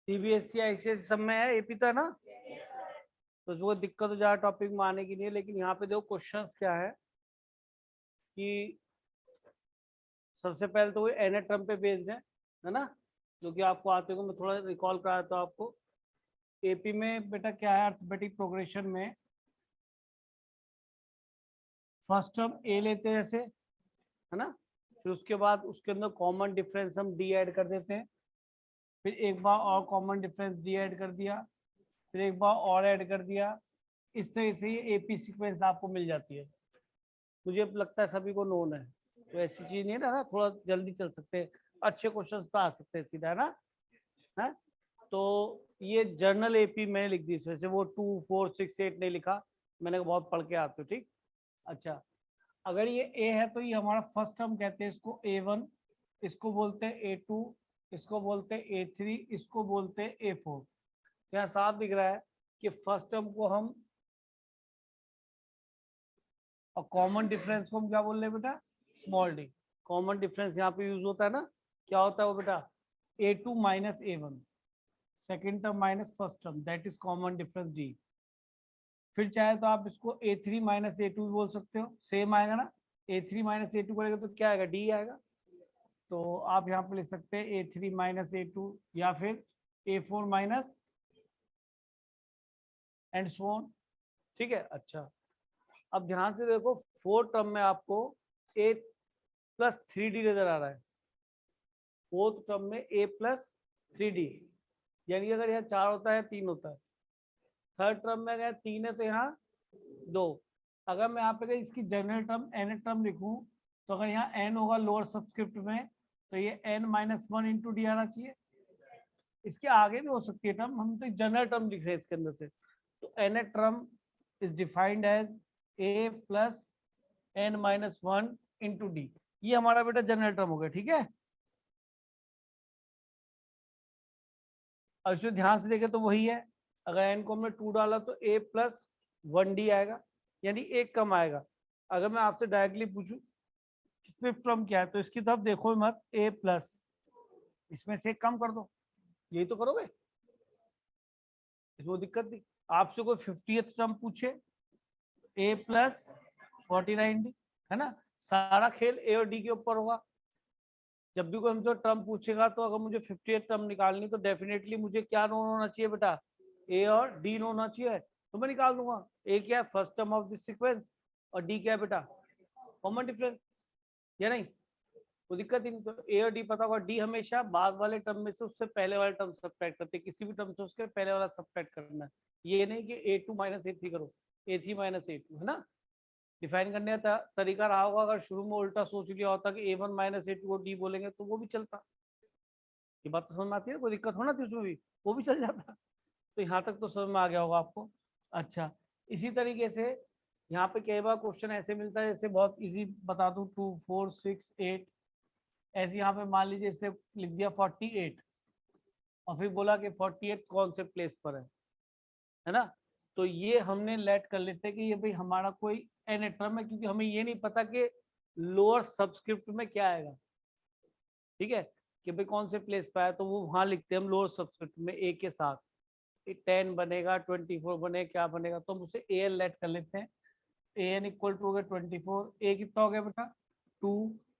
CBSE ICSE सब में है, एपी तो है ना, तो जो दिक्कत हो जाए टॉपिक में आने की नहीं है। लेकिन यहाँ पे देखो क्वेश्चन क्या है कि सबसे पहले तो वो एन ट्रम पे बेस्ड है ना, जो कि आपको आते को मैं थोड़ा रिकॉल कराया था आपको। एपी में बेटा क्या है, अर्थमेटिक प्रोग्रेशन में फर्स्ट टर्म ए लेते हैं ऐसे, है ना, फिर उसके बाद उसके अंदर कॉमन डिफरेंस हम डी ऐड कर देते हैं, फिर एक बार और कॉमन डिफरेंस डी ऐड कर दिया, फिर एक बार और ऐड कर दिया। इस तरह से ये एपी सीक्वेंस आपको मिल जाती है। मुझे लगता है सभी को नोन है, तो ऐसी चीज नहीं है ना, थोड़ा जल्दी चल सकते हैं, अच्छे क्वेश्चन तो आ सकते हैं सीधा, है ना, है। तो ये जर्नल एपी मैंने लिख दी इस वजह से, वो 2 4 6 8 नहीं लिखा, मैंने बहुत पढ़ के आते हो, ठीक। अच्छा, अगर ये ए है तो ये हमारा फर्स्ट टर्म कहते हैं इसको A1, इसको बोलते हैं A2, इसको बोलते हैं A3, इसको बोलते हैं A4। यहाँ साफ दिख रहा है कि फर्स्ट टर्म को हम, और कॉमन डिफरेंस को हम क्या बोल रहे हैं बेटा, स्मॉल डी। कॉमन डिफरेंस यहाँ पे यूज होता है ना, क्या होता है वो बेटा, A2 minus A1, second term minus first term, that is common difference D. फिर चाहे तो आप इसको A3 माइनस A2 भी बोल सकते हो, सेम आएगा ना। A3 माइनस A2 करेगा तो क्या आएगा, डी आएगा। तो आप यहाँ पे लिख सकते हैं A3 माइनस A2 या फिर A4 minus and so on, ठीक है। अच्छा, अब ध्यान से देखो, फोर्थ टर्म में आपको A प्लस 3D नजर आ रहा है, फोर्थ टर्म में A प्लस 3D, यानी अगर यहाँ 4 होता है 3 होता है। थर्ड टर्म में अगर 3 है तो यहाँ 2। अगर मैं यहाँ पे इसकी जनरल टर्म एन टर्म लिखूं, तो अगर यहाँ एन होगा लोअर सबस्क्रिप्ट में, तो ये n minus one into D आना चाहिए। इसके आगे भी हो सकती है टर्म, हम तो जनरल टर्म लिख रहे हैं इसके अंदर से। तो n term is defined as a plus N minus one into d, ये हमारा बेटा जनरल टर्म हो गया, ठीक है। अब इसमें ध्यान से देखें तो वही है, अगर एन को हमने 2 डाला तो ए प्लस 1D आएगा, यानी एक कम आएगा। अगर मैं आपसे डायरेक्टली पूछूं फिफ्थ टर्म क्या है, तो इसकी तरफ देखो मत, ए प्लस, इसमें से कम कर दो, यही तो करोगे, इसमें दिक्कत नहीं। आपसे कोई 50th टर्म पूछे, ए प्लस 49D, है ना, सारा खेल ए और डी के ऊपर होगा। जब भी कोई हमसे टर्म पूछेगा तो अगर मुझे 50th टर्म निकालनी तो डेफिनेटली मुझे क्या नोन होना चाहिए बेटा, ए और डी नोन होना चाहिए, तो मैं निकाल दूंगा। ए क्या है, first term of this sequence, और डी क्या है बेटा, कॉमन डिफरेंस, या नहीं, तो दिक्कत ही नहीं। तो ए और डी पता होगा, डी हमेशा बाद वाले टर्म में से उससे पहले वाले टर्म सब्ट्रैक्ट करते हैं, किसी भी टर्म से उसके पहले वाला सब्ट्रैक्ट करना है, ये नहीं कि A2 माइनस A3 करो, A3 माइनस A2, है ना। डिफाइन करने का तरीका रहा होगा, अगर शुरू में उल्टा सोच लिया होता कि A1 माइनस A2 को डी बोलेंगे तो वो भी चलता। ये बात तो समझ में आती है, कोई दिक्कत होना थी उसमें भी, वो भी चल जाता। तो यहाँ तक तो समझ में आ गया होगा आपको। अच्छा, इसी तरीके से यहाँ पे कई बार क्वेश्चन ऐसे मिलता है, जैसे बहुत इजी बता दूं, 2 4 6 8, ऐसे यहाँ पे मान लीजिए इससे लिख दिया 48, और फिर बोला कि 48 कौन से प्लेस पर है ना। तो ये हमने लेट कर लेते हैं कि ये भाई हमारा कोई एन टर्म है, क्योंकि हमें ये नहीं पता कि लोअर सबस्क्रिप्ट में क्या आएगा, ठीक है, कि भाई कौन से प्लेस पर है, तो वो वहां लिखते हैं हम लोअर सबस्क्रिप्ट में ए के साथ। 10 बनेगा, 24 बनेगा, क्या बनेगा, तो हम उसे ए एन लेट कर लेते हैं। ए एन इक्वल टू हो गया 24, ए कितना हो गया बेटा 2,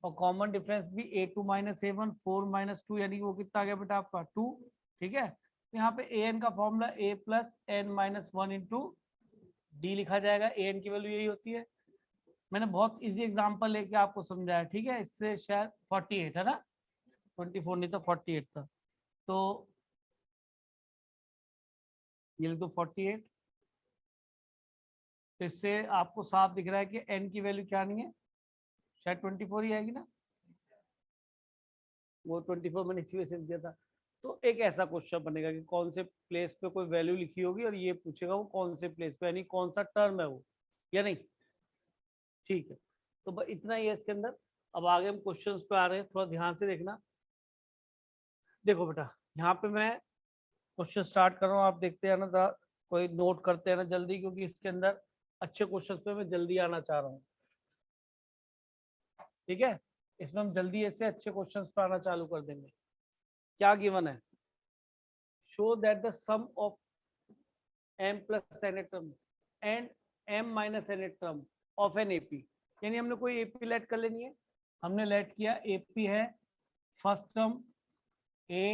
और कॉमन डिफरेंस भी A2 माइनस A1, 4 माइनस 2, यानी वो कितना आ गया बेटा आपका 2, ठीक है। तो यहाँ पे ए एन का formula A plus N minus one into D लिखा जाएगा, ए एन की वैल्यू यही होती है। मैंने बहुत इजी एग्जांपल लेके आपको समझाया, ठीक है, इससे शायद 48 है ना, 24 नहीं था 48 था, तो ये लिख दो 48। तो इससे आपको साफ दिख रहा है कि एन की वैल्यू क्या नहीं है, शायद 24 ही आएगी ना, वो 24 मैंने इसी वजह से दिया था। तो एक ऐसा क्वेश्चन बनेगा कि कौन से प्लेस पे कोई वैल्यू लिखी होगी और ये पूछेगा वो कौन से प्लेस पे, यानी कौन सा टर्म है वो, या नहीं, ठीक है। तो बस इतना ही है इसके अंदर। अब आगे हम क्वेश्चंस पे आ रहे हैं, थोड़ा ध्यान से देखना। देखो बेटा, यहाँ पे मैं क्वेश्चन स्टार्ट कर रहा हूँ, आप देखते हैं ना, कोई नोट करते हैं ना जल्दी, क्योंकि इसके अंदर अच्छे क्वेश्चन पे मैं जल्दी आना चाह रहा हूँ, ठीक है। इसमें हम जल्दी ऐसे अच्छे क्वेश्चन पे आना चालू कर देंगे। क्या गिवन है, show that the sum of m plus n term and m minus n term of an AP, यानी हमने कोई AP लेट कर लेनी है। हमने लेट किया AP है first term A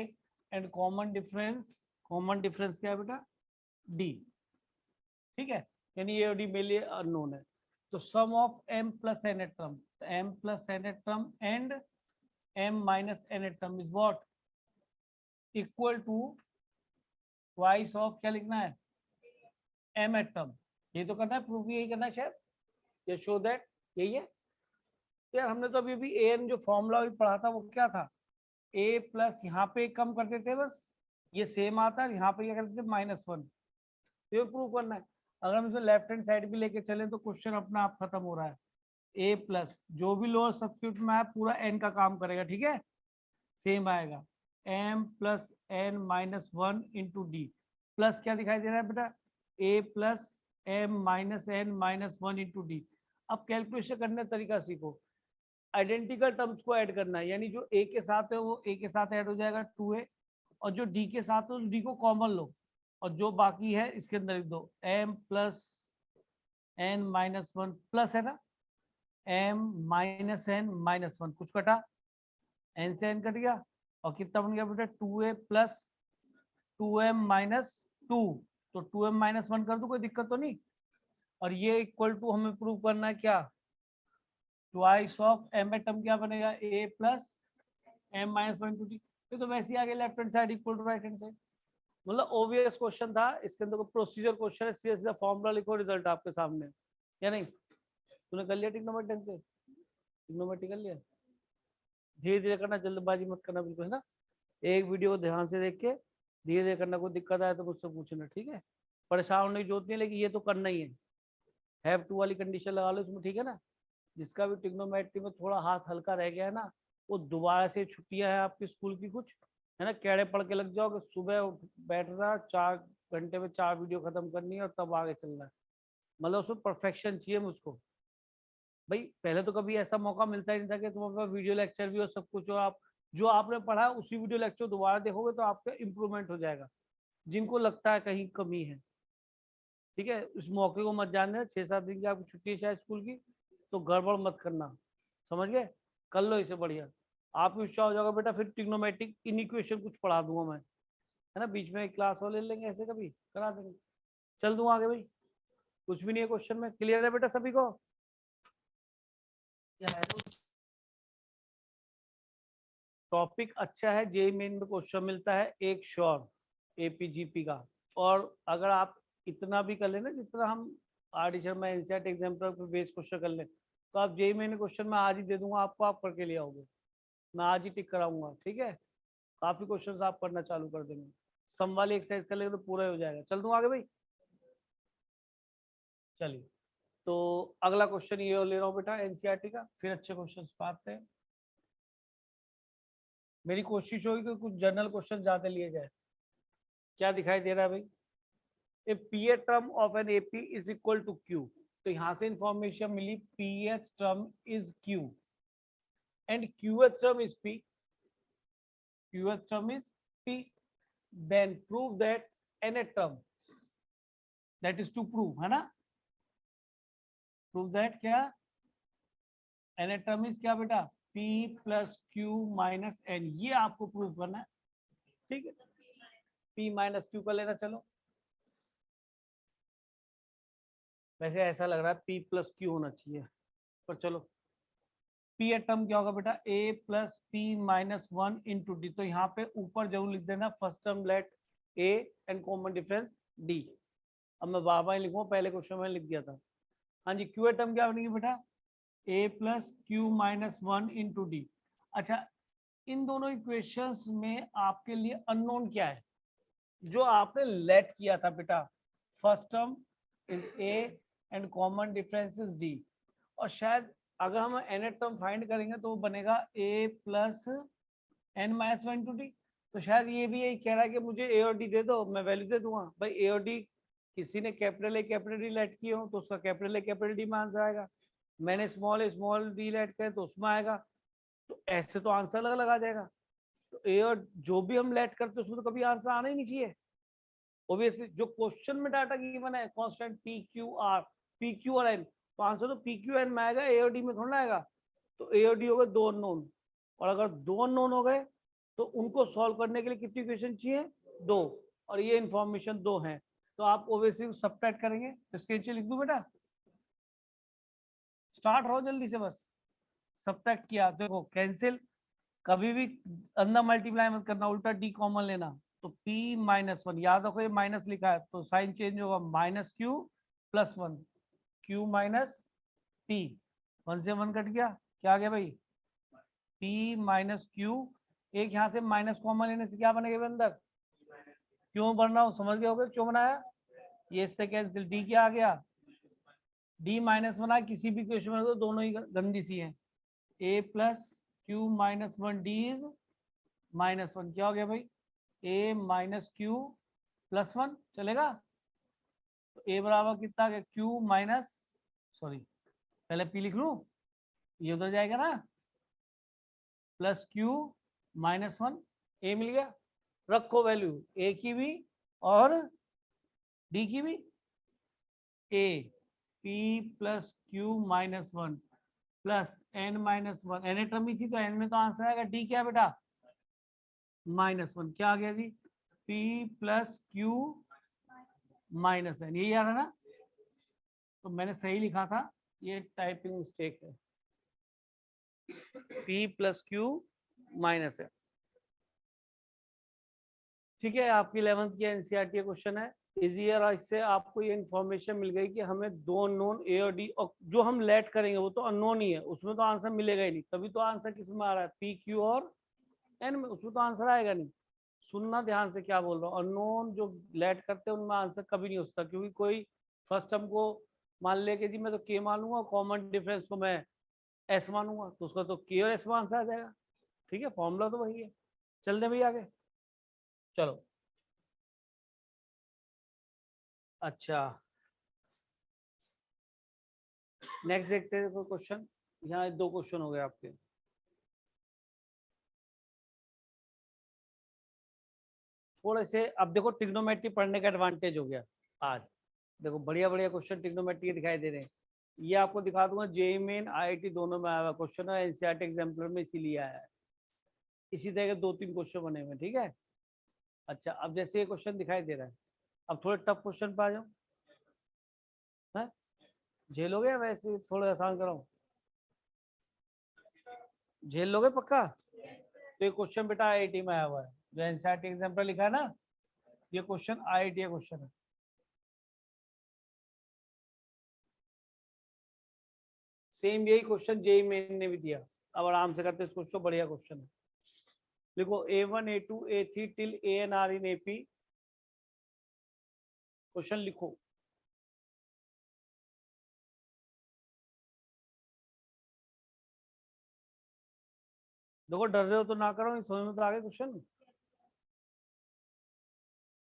and common difference क्या है बेटा D, ठीक है, यानी A और D मेरे लिए अननोन है। तो sum of m plus n term, m plus n term and m minus n term is what equal to twice of क्या लिखना है m टर्म। ये तो करना है, प्रूफ यही करना है शायद, ये शो दैट यही है। तो यार हमने तो अभी an जो फॉर्मूला भी पढ़ा था वो क्या था, a प्लस यहाँ पे कम कर देते थे, बस ये सेम आता है, यहाँ पे क्या करते थे -1। तो ये प्रूव करना है। अगर हम इसमें लेफ्ट हैंड साइड भी लेके चले तो क्वेश्चन अपना आप खत्म हो रहा है। a प्लस जो भी लोअर सब्स्टिट्यूट में है पूरा n का काम करेगा, ठीक है, सेम आएगा m plus n minus 1 into D, plus क्या दिखाई दे रहा है बेटा a plus m minus n minus 1 into D. अब कैलकुलेशन करने का तरीका सीखो, आइडेंटिकल टर्म्स को ऐड करना है, यानी जो a के साथ है वो a के साथ ऐड हो जाएगा 2a, और जो d के साथ है d को कॉमन लो, और जो बाकी है इसके अंदर लिख दो m plus n minus 1 plus है ना m माइनस n माइनस 1, कुछ कटा n से n कट गया, और कितना बन गया बेटा 2a प्लस 2m माइनस 2, तो 2m माइनस 1 कर दो, कोई दिक्कत तो नहीं। और ये इक्वल टू हमें प्रूव करना है क्या, ट्वाइस ऑफ m टर्म क्या बनेगा a plus m minus 1 to D. तो वैसे ही आगे left hand side equal to right hand side, मतलब ओबियस क्वेश्चन था, इसके अंदर कोई प्रोसीजर क्वेश्चन है, सीधा सीधा फॉर्मूला लिखो, रिजल्ट आपके सामने, या नहीं। तूने कर लिया ट्रिग्नोमेट्री से, ट्रिग्नोमेट्री कर लिया, धीरे धीरे करना, जल्दबाजी मत करना बिल्कुल, है ना। एक वीडियो को ध्यान से देख के धीरे धीरे करना, कोई दिक्कत आए तो मुझसे पूछना, ठीक है, परेशान होने की जरूरत नहीं, लेकिन ये तो करना ही है, हैव टू वाली कंडीशन लगा लो इसमें, ठीक है ना। जिसका भी ट्रिग्नोमेट्री में थोड़ा हाथ हल्का रह गया है ना, वो दोबारा से, छुट्टियां हैं आपकी स्कूल की कुछ, है ना, कैड़े पढ़ के लग जाओ कि सुबह बैठना 4 घंटे में 4 वीडियो खत्म करनी है और तब आगे चलना है, मतलब उसमें परफेक्शन चाहिए मुझको। भाई पहले तो कभी ऐसा मौका मिलता ही नहीं था कि तुम्हारे पास वीडियो लेक्चर भी हो, सब कुछ हो, आप जो आपने पढ़ा उसी वीडियो लेक्चर दोबारा देखोगे तो आपका इम्प्रूवमेंट हो जाएगा। जिनको लगता है कहीं कमी है, ठीक है, उस मौके को मत जाने, 6-7 दिन की आपकी छुट्टी है शायद स्कूल की, तो गड़बड़ मत करना, समझ गए, कर लो इसे बढ़िया, आप भी उत्साह हो जाओगे बेटा। फिर ट्रिग्नोमेट्रिक इनइक्वेशन कुछ पढ़ा दूंगा मैं, है ना, बीच में एक क्लास और ले लेंगे, ऐसे कभी करा देंगे, चल दूंगा आगे भाई, कुछ भी नहीं है क्वेश्चन में, क्लियर है बेटा सभी को, क्या है टॉपिक अच्छा है, जेईई मेन में क्वेश्चन मिलता है एक श्योर एपीजीपी का। और अगर आप इतना भी कर लेना जितना हम आर शर्मा एनसीईआरटी एग्जाम्पल पे बेस क्वेश्चन कर ले, तो आप जेईई मेन क्वेश्चन में आज ही दे दूंगा आपको, आप करके ले आओगे, मैं आज ही टिक कराऊंगा, ठीक है, काफी क्वेश्चंस आप करना चालू कर देंगे, सम वाली एक्सरसाइज कर लेंगे तो पूरा हो जाएगा। चल दूं आगे भाई, चलिए, तो अगला क्वेश्चन ये ले रहा हूँ बेटा एनसीईआरटी का, फिर अच्छे क्वेश्चंस पाते हैं। मेरी कोशिश होगी कि कुछ जनरल क्वेश्चन ज्यादा लिए जाए। क्या दिखाई दे रहा है भाई, a P A term of an AP is equal to Q, तो यहां से इंफॉर्मेशन मिली pth term is Q and qth term is P, qth term is P, then prove that n term, that is to prove, है ना, prove that क्या n term is क्या बेटा p plus q minus n, ये आपको prove करना है, ठीक है, p minus q का लेना, चलो वैसे ऐसा लग रहा है p plus q होना चाहिए, पर चलो p टर्म क्या होगा बेटा a plus p minus 1 into d, तो यहाँ पे ऊपर जरूर लिख देना first term let a and common difference d। अब मैं बार बार लिखूंगा, पहले क्वेश्चन में लिख दिया था। हाँ जी, क्यू टर्म क्या बनेगी बेटा a plus Q minus 1 into D. अच्छा, इन दोनों इक्वेशंस में आपके लिए अननोन क्या है, जो आपने लेट किया था बेटा, first term is a and common difference is d, और शायद अगर हम n टर्म फाइंड करेंगे तो वो बनेगा a plus n minus 1 into D. तो शायद ये भी यही कह रहा है कि मुझे a और d दे दो, मैं वैल्यू दे दूंगा। भाई a और d किसी ने capital A capital D let किए हो तो उसका कैपिटल ए कैपिटल डी में आंसर आएगा, मैंने स्मॉल डी लेट करे तो उसमें आएगा, तो ऐसे तो आंसर अलग अलग आ जाएगा। तो ए और जो भी हम लेट करते हैं उसमें तो कभी आंसर आना ही नहीं चाहिए। ऑब्वियसली जो क्वेश्चन में डाटा गिवन है कांस्टेंट पी क्यू और एन, तो आंसर तो पी क्यू एन में आएगा, ए और डी में थोड़ा ना आएगा। तो ए और डी हो गए दो अननोन, और अगर दो अननोन हो गए तो उनको सॉल्व करने के लिए कितनी इक्वेशन चाहिए? दो, और ये इंफॉर्मेशन दो हैं, तो आप ऑब्वियसली सब्ट्रैक्ट करेंगे। तो इसके नीचे लिख दूं बेटा, स्टार्ट हो जल्दी से बस। सब्ट्रैक्ट किया, देखो कैंसिल, कभी भी अंदर मल्टीप्लाई मत करना, उल्टा डी कॉमन लेना। तो p माइनस वन, याद रखो ये माइनस लिखा है तो साइन चेंज होगा, minus Q plus one, Q minus p, one से वन कट गया, क्या आ गया भाई? p माइनस क्यू, एक यहाँ से माइनस कॉमन लेने से क्या बनेगा अंदर? क्यों बन रहा हूँ समझ गए होगे क्यों बनाया? ये इससे कैंसिल, डी क्या आ गया? डी माइनस वन आया, किसी भी क्वेश्चन में तो दोनों ही गंदी सी है। A plus Q minus one, D is minus one, क्या हो गया भाई? A minus Q plus one, चलेगा? तो ए बराबर कितना आ गया? क्यू माइनस, सॉरी पहले पी लिख लूं, ये उधर जाएगा ना, plus Q minus one, A मिल गया। रखो वैल्यू ए की भी और डी की भी, A P plus Q minus one plus N minus one, N term ही थी तो एन में तो आंसर आएगा डी क्या बेटा? माइनस वन, क्या आ गया जी? P plus Q minus N, यही आ रहा ना? तो मैंने सही लिखा था, ये टाइपिंग मिस्टेक है, P plus Q minus N. ठीक है, आपकी 11th की एनसीईआरटी क्वेश्चन है, इजी है। इससे आपको ये इन्फॉर्मेशन मिल गई कि हमें दो अननोन ए और डी, और जो हम लेट करेंगे वो तो अननोन ही है, उसमें तो आंसर मिलेगा ही नहीं, तभी तो आंसर किस में आ रहा है? पी क्यू और एन में, उसमें तो आंसर आएगा नहीं। सुनना ध्यान से क्या बोल रहा हूँ, अननोन जो लेट करते हैं उनमें आंसर कभी नहीं हो सकता, क्योंकि कोई फर्स्ट टर्म को मान ले कि जी मैं तो के मानूंगा, कॉमन डिफरेंस को मैं एस मानूंगा, तो उसका तो के और एस में आंसर आ जाएगा। ठीक है, फॉर्मूला तो वही है। चल दे भैया आगे, चलो। अच्छा, नेक्स्ट देखते हैं कोई क्वेश्चन। यहाँ दो क्वेश्चन हो गए आपके। थोड़े से अब देखो, ट्रिग्नोमेट्री पढ़ने का एडवांटेज हो गया आज। देखो बढ़िया बढ़िया क्वेश्चन ट्रिग्नोमेट्री के दिखाई दे रहे हैं। ये आपको दिखा दूंगा, जेईई मेन आईआईटी दोनों में आया हुआ क्वेश्चन है, एनसीईआरटी एग्जाम्पलर में इसीलिए आया है। इसी तरह के दो तीन क्वेश्चन बने हुए, ठीक है। अच्छा, अब जैसे ये क्वेश्चन दिखाई दे रहा है, अब थोड़े टफ क्वेश्चन पे आ जाओ। है, झेल लोगे या वैसे थोड़ा आसान कराऊं? झेल लोगे पक्का? तो ये क्वेश्चन बेटा आईआईटी में आया हुआ है, जो एनसीईआरटी एग्जाम्पल लिखा है ना, ये क्वेश्चन आईआईटी का क्वेश्चन है। सेम यही क्वेश्चन जेईई मेन ने भी दिया। अब आराम से करते इस क्वेश्चन, बढ़िया क्वेश्चन है। लिखो A1 A2 A3 till ANR इन AP। क्वेश्चन लिखो। देखो डर रहे हो तो ना करो, समझ में तो आ गए क्वेश्चन,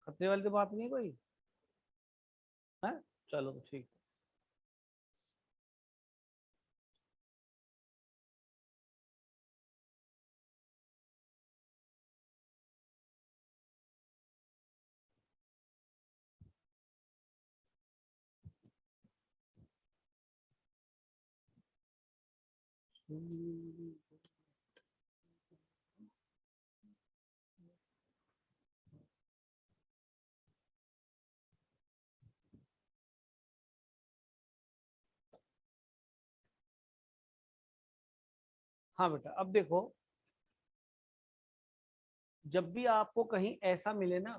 खतरे वाली तो बात नहीं है कोई। है, चलो तो ठीक। हाँ बेटा, अब देखो, जब भी आपको कहीं ऐसा मिले ना,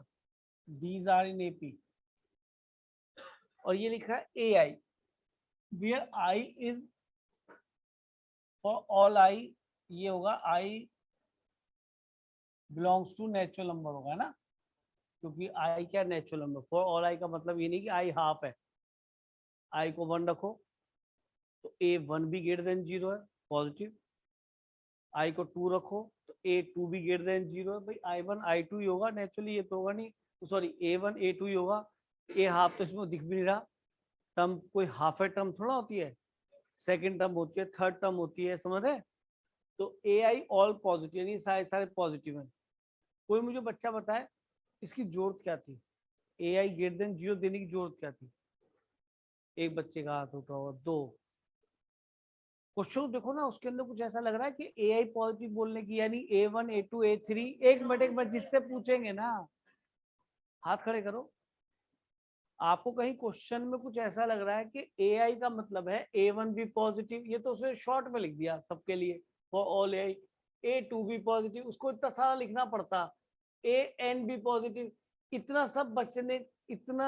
दीज आर इन एपी, और ये लिखा है A I, where I is for all I, ये होगा I belongs to natural number होगा ना, क्योंकि आई क्या natural number, for all I का मतलब ये नहीं कि आई हाफ है। आई को वन रखो तो ए वन भी ग्रेटर देन जीरो है, पॉजिटिव। आई को टू रखो तो ए टू भी ग्रेटर देन जीरो है, भाई आई वन आई टू ही होगा नेचुरली, ये तो होगा नहीं, sorry A one A two ही होगा। ए हाफ तो इसमें दिख भी नहीं रहा, टर्म कोई हाफ है टर्म थोड़ा होती है, सेकंड टर्म होती है, थर्ड टर्म होती है, समझ रहे? तो ए आई ऑल पॉजिटिव, यानी सारे सारे पॉजिटिव है। कोई मुझे बच्चा बताए इसकी जरूरत क्या थी, AI ग्रेटर देन 0 देने की जरूरत क्या थी? एक बच्चे का हाथ उठा हुआ, दो। क्वेश्चन देखो ना, उसके अंदर कुछ ऐसा लग रहा है कि AI पॉजिटिव बोलने की, यानी A1 A2 A3। एक मिनट जिससे पूछेंगे ना, हाथ खड़े करो। आपको कहीं क्वेश्चन में कुछ ऐसा लग रहा है कि AI का मतलब है A1 भी पॉजिटिव, ये तो उसने शॉर्ट में लिख दिया सबके लिए, फॉर ऑल AI। A2 भी पॉजिटिव, उसको इतना सारा लिखना पड़ता। AN भी पॉजिटिव, इतना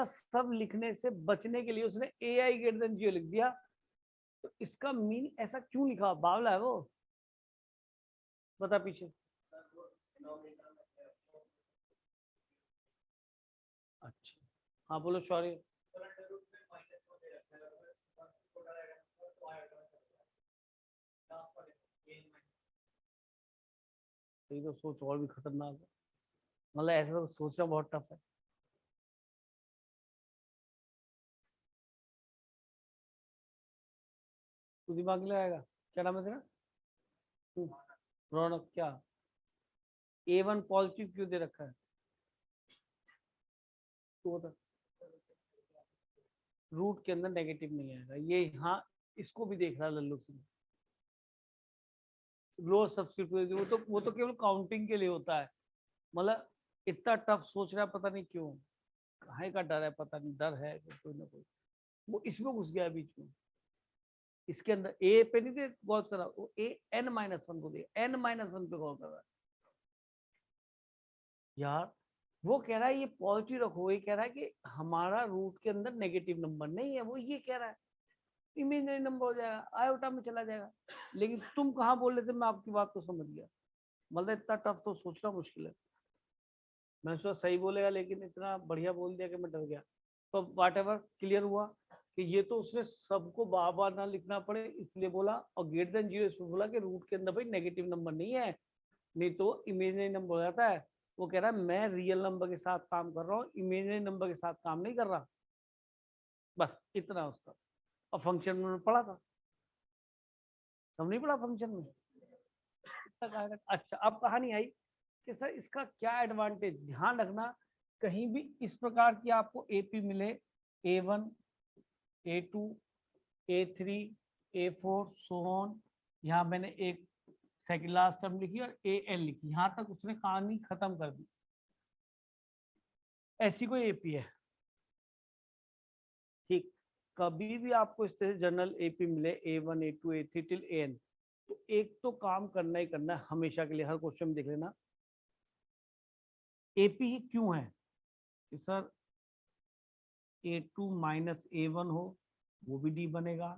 सब लिखने से बचने के लिए उसने AI ग्रेटर देन 0 लिख दिया। तो इसका मीन ऐसा क्यों लिखा? बावला है वो, बता पीछे। अच्छा, हाँ बोलो, सॉरी। ये तो सोच और भी खतरनाक है, मतलब ऐसा तो सोचना बहुत टफ है। तू दिमाग नहीं लगाएगा? क्या नाम है तेरा? तू, रौनक। क्या A1 पॉजिटिव क्यों दे रखा है? तो बता। रूट के अंदर नेगेटिव नहीं आएगा ये, हाँ। इसको भी देख रहा है लल्लू सिंह। ग्लोअर सब्सक्रिप्ट वो तो केवल काउंटिंग के लिए होता है। मतलब इतना टफ सोच रहा है, पता नहीं क्यों। काहे का डर है, पता नहीं, डर है कोई ना कोई। वो इसमें घुस गया बीच में। इसके अंदर ए पे नहीं दे गौर करा, वो AN-1 को दे, N-1 पे गौर कर रहा है यार। वो कह रहा है ये पॉजिटिव रखो, ये कह रहा है कि हमारा रूट के अंदर नेगेटिव नंबर नहीं है, वो ये कह रहा है इमेजिनरी नंबर हो जाएगा, आयोटा में चला जाएगा। लेकिन तुम कहाँ बोल रहे थे, मैं आपकी बात को समझ गया। मतलब इतना टफ तो सोचना मुश्किल है। मैं सोचा सही बोलेगा, लेकिन इतना बढ़िया बोल दिया कि मैं डर गया। तो वाट एवर, क्लियर हुआ कि ये तो उसने सबको बार बार ना लिखना पड़े इसलिए बोला, और ग्रेटर देन 0 इसमें बोला कि रूट के अंदर भाई नेगेटिव नंबर नहीं है, नहीं तो इमेजिनरी नंबर हो जाता है। वो कह रहा है मैं रियल नंबर के साथ काम कर रहा हूँ, इमेजिनरी नंबर के साथ काम नहीं कर रहा। बस इतना उसका। और फंक्शन में पढ़ा था, सब नहीं पढ़ा फंक्शन में। अच्छा, अब कहानी आई कि सर इसका क्या एडवांटेज। ध्यान रखना, कहीं भी इस प्रकार की आपको AP मिले, A1 A2 A3 A4 so on, यहाँ मैंने एक सेकंड लास्ट टर्म लिखी और AN लिखी, यहां तक उसने कहानी खत्म कर दी। ऐसी कोई AP है, ठीक। कभी भी आपको इस तरह से जनरल AP मिले, A1 A2 A3 till AN, तो एक तो काम करना ही करना है हमेशा के लिए, हर क्वेश्चन में देख लेना AP ही क्यों है कि सर A2 माइनस A1 हो, वो भी D बनेगा।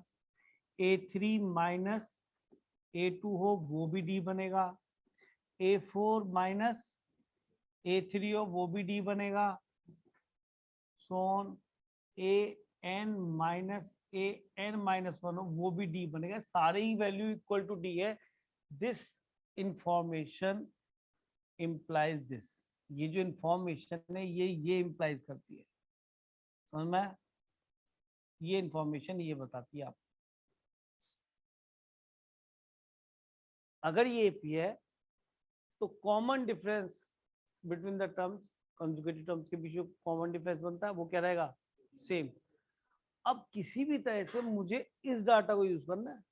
A3 माइनस A2 हो, वो भी D बनेगा। A4 माइनस A3 हो, वो भी D बनेगा। सोन AN माइनस AN-1 हो, वो भी D बनेगा। सारे ही वैल्यू इक्वल टू D है। This information implies this. ये जो इंफॉर्मेशन है ये इंप्लाइज करती है, समझ में? ये इंफॉर्मेशन ये बताती है आप, अगर ये AP है तो common difference between the terms, conjugative terms के बीच में कॉमन डिफरेंस बनता है, वो क्या रहेगा? सेम। अब किसी भी तरह से मुझे इस डाटा को यूज करना है,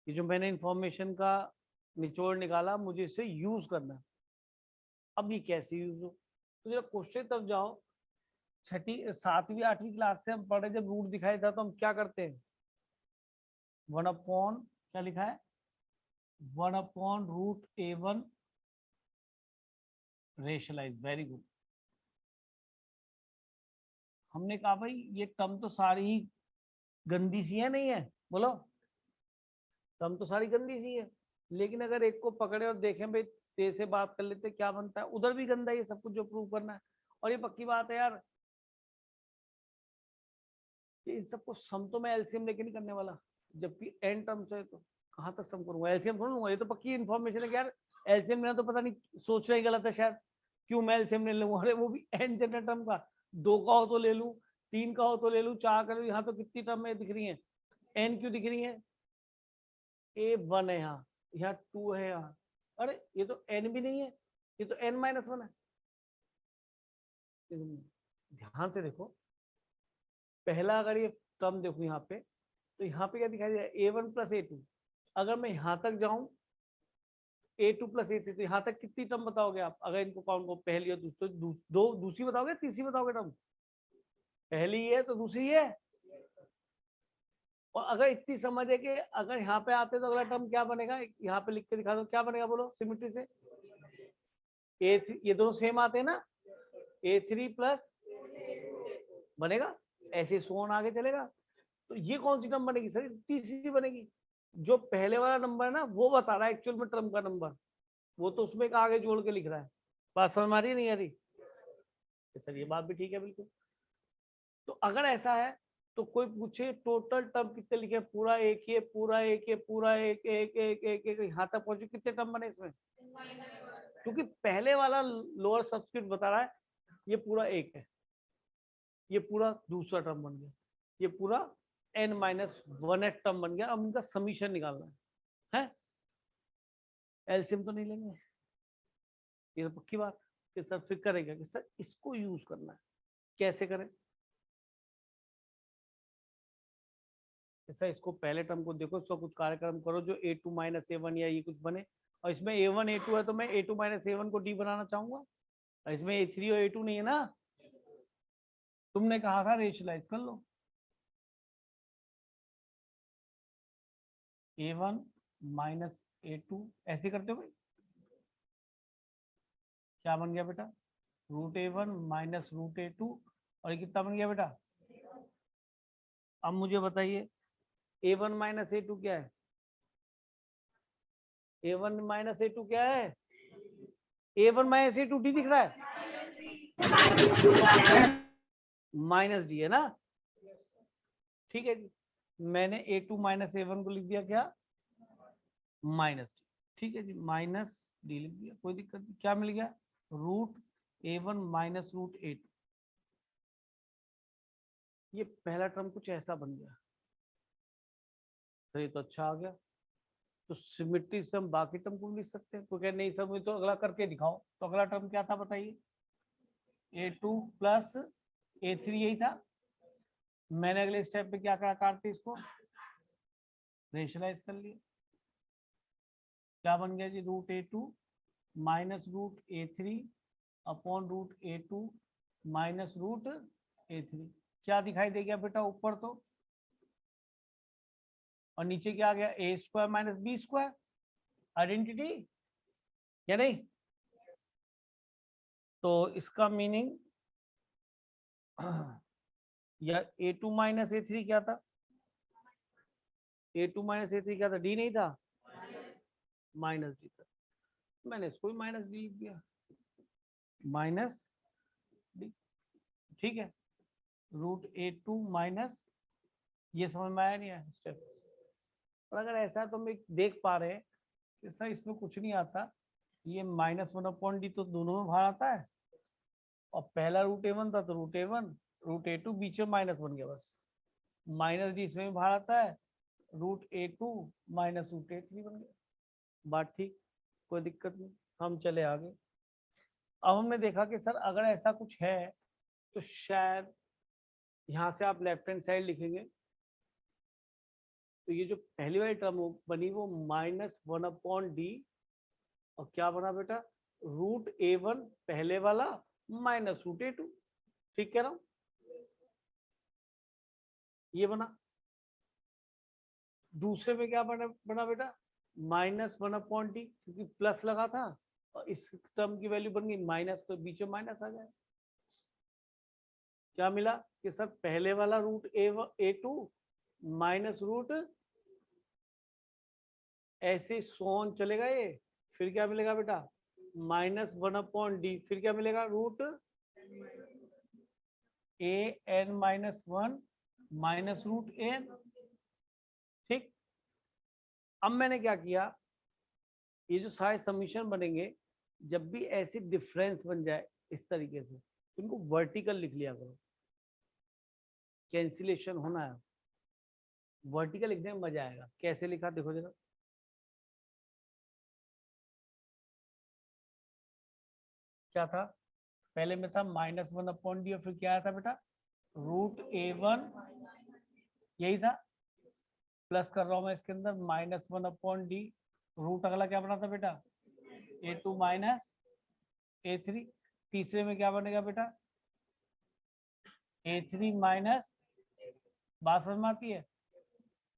ये जो मैंने इंफॉर्मेशन का निचोड़ निकाला, मुझे इसे यूज करना है। अब ये कैसे यूज हो, तो जब क्वेश्चन तब जाओ, छठी 7वीं 8वीं क्लास से हम पढ़े, जब रूट दिखाई था तो हम क्या करते हैं? 1/, क्या लिखा है, 1/√A1 रेशलाइज। Very good. हमने कहा भाई ये टर्म तो सारी ही गंदी सी है, नहीं है? बोलो, टर्म तो सारी गंदी सी है, लेकिन अगर एक को पकड़े और देखें भाई तेरे से बात कर लेते क्या बनता है, उधर भी गंदा है, ये सब कुछ जो प्रूव करना है। और ये पक्की बात है यार, कि इन सबको सम तो मैं एलसीएम लेके नहीं करने वाला, जबकि एन टर्म्स है तो कहाँ तक सम करूंगा, एलसीएम थोड़ा लूंगा। ये तो पक्की इन्फॉर्मेशन है कि यार एलसीएम लेना तो पता नहीं सोच रहा ही गलत है शायद, क्यों मैं एलसीएम ले लूंगा? अरे वो भी एन जनरल टर्म का, 2 का हो तो ले लूं, 3 का हो तो ले लूं, 4 का ले लूं। यहाँ तो कितनी टर्म में दिख रही है, एन क्यों दिख रही है? A1 है यहाँ, यहाँ 2 है यहाँ। अरे ये तो N भी नहीं है, ये तो n-1 है। ध्यान से देखो, पहला अगर ये टर्म देखो यहाँ पे, तो यहाँ पे क्या दिखाई दे रहा है, a1 प्लस a2। अगर मैं यहाँ तक जाऊं a2 प्लस a3, तो यहाँ तक कितनी टर्म बताओगे आप? अगर इनको काउंट को पहली और दूसरी बताओगे, तीसरी बताओगे टर्म? पहली है तो दूसरी है। और अगर इतनी समझ है कि अगर यहाँ पे आते तो अगला टर्म क्या बनेगा, यहाँ पे लिख के दिखा दो क्या बनेगा, बोलो सिमिट्री से। a3, ये दोनों सेम आते हैं ना, a3 प्लस बनेगा, ऐसे सोन आगे चलेगा। तो ये कौन सी टर्म बनेगी सर? तीसरी बनेगी। जो पहले वाला नंबर है ना, वो बता रहा है एक्चुअल में टर्म का नंबर, वो तो उसमें आगे जोड़ के लिख रहा है। बात समझ में आ रही है नहीं आ रही? सर ये बात भी ठीक है बिल्कुल। तो अगर ऐसा है तो कोई पूछे टोटल टर्म कितने लिखे, पूरा एक ही, पूरा एक ही, पूरा एक एक एक एक एक यहाँ तक पहुंचे, कितने टर्म बने इसमें? क्योंकि पहले वाला लोअर सब्सक्रिप्ट बता रहा है ये पूरा एक है, ये पूरा दूसरा टर्म बन गया, ये पूरा n-1 टर्म बन गया। अब इनका समीशन निकालना है, एलसीएम तो नहीं लेंगे, ये तो पक्की बात कि सर फिर करेगा कि सर इसको यूज करना है, कैसे करें? ऐसा इसको पहले टर्म को देखो, इसको कुछ कार्यक्रम करो जो a2 माइनस a1 या ये कुछ बने, और इसमें a1 a2 है तो मैं a2 माइनस a1 को d बनाना चाहूंगा, और इसमें a3 और a2 नहीं है ना, तुमने कहा था रेशलाइज कर लो। a1 माइनस a2 ऐसे करते हो भाई, क्या बन गया बेटा, √a1 माइनस √a2, और ये कितना बन गया बेटा? अब मुझे बताइए a1 माइनस a2 क्या है? a1 माइनस a2 क्या है? a1 माइनस a2 डी दिख रहा है, माइनस डी है ना, ठीक है जी। मैंने a2 माइनस a1 को लिख दिया क्या, माइनस डी, ठीक है जी, माइनस डी लिख दिया, कोई दिक्कत नहीं। क्या मिल गया, √a1 माइनस √a2, ये पहला टर्म कुछ ऐसा बन गया। सही, तो अच्छा आ गया। तो सिमिट्री से हम बाकी टर्म को लिख सकते हैं। तो क्या नहीं समझ तो अगला करके दिखाओ। तो अगला टर्म क्या था बताइए, a2 प्लस a3 यही था। मैंने अगले स्टेप पे क्या करा, काटते इसको रेशनलाइज कर लिया, क्या बन गया जी, √a2 minus √a3 upon √a2 minus √a3। क्या दिखाई दे गया बेटा ऊपर तो, और नीचे क्या आ गया, a² माइनस b², आइडेंटिटी या नहीं? तो इसका मीनिंग या a2 माइनस a3 क्या था, a2 माइनस a3 क्या था, डी नहीं था, माइनस डी था। मैंने इसको भी माइनस डी लिख दिया, माइनस डी, ठीक है, √a2 माइनस, ये समझ में आया नहीं है स्टेप? और अगर ऐसा है तो हम देख पा रहे हैं कि सर इसमें कुछ नहीं आता, ये -1/d तो दोनों में बाहर आता है, और पहला √a1 था तो √a1, √a2 बीच में माइनस बन गया बस, माइनस डी इसमें भी बाहर आता है, √a2 माइनस √a3 बन गया। बात ठीक, कोई दिक्कत नहीं, हम चले आगे। अब हमने देखा कि सर अगर ऐसा कुछ है तो शायद यहाँ से आप लेफ्ट हैंड साइड लिखेंगे, तो ये जो पहली वाली टर्म बनी वो -1/d, और क्या बना बेटा, √a1 पहले वाला माइनस √a2, ठीक कह रहा हूं, ये बना। दूसरे में क्या बना बेटा, -1/d, क्योंकि प्लस लगा था और इस टर्म की वैल्यू बन गई माइनस, तो बीच में माइनस आ जाए। क्या मिला कि सर पहले वाला √a2 माइनस रूट, ऐसे सोन चलेगा ये, फिर क्या मिलेगा बेटा, -1/d, फिर क्या मिलेगा, √an-1 माइनस √an, ठीक। अब मैंने क्या किया, ये जो सारे समीशन बनेंगे, जब भी ऐसी डिफरेंस बन जाए इस तरीके से, तो इनको वर्टिकल लिख लिया करो, कैंसिलेशन होना है, वर्टिकल लिखने में मजा आएगा। कैसे लिखा देखो जरा, क्या था, पहले में था -1/d और फिर क्या आया था बेटा √a1, यही था, प्लस कर रहा हूं मैं इसके अंदर -1/d, रूट अगला क्या बना था बेटा a2 - a3, तीसरे में क्या बनेगा बेटा a3 माइनस, बात समझ में आती है,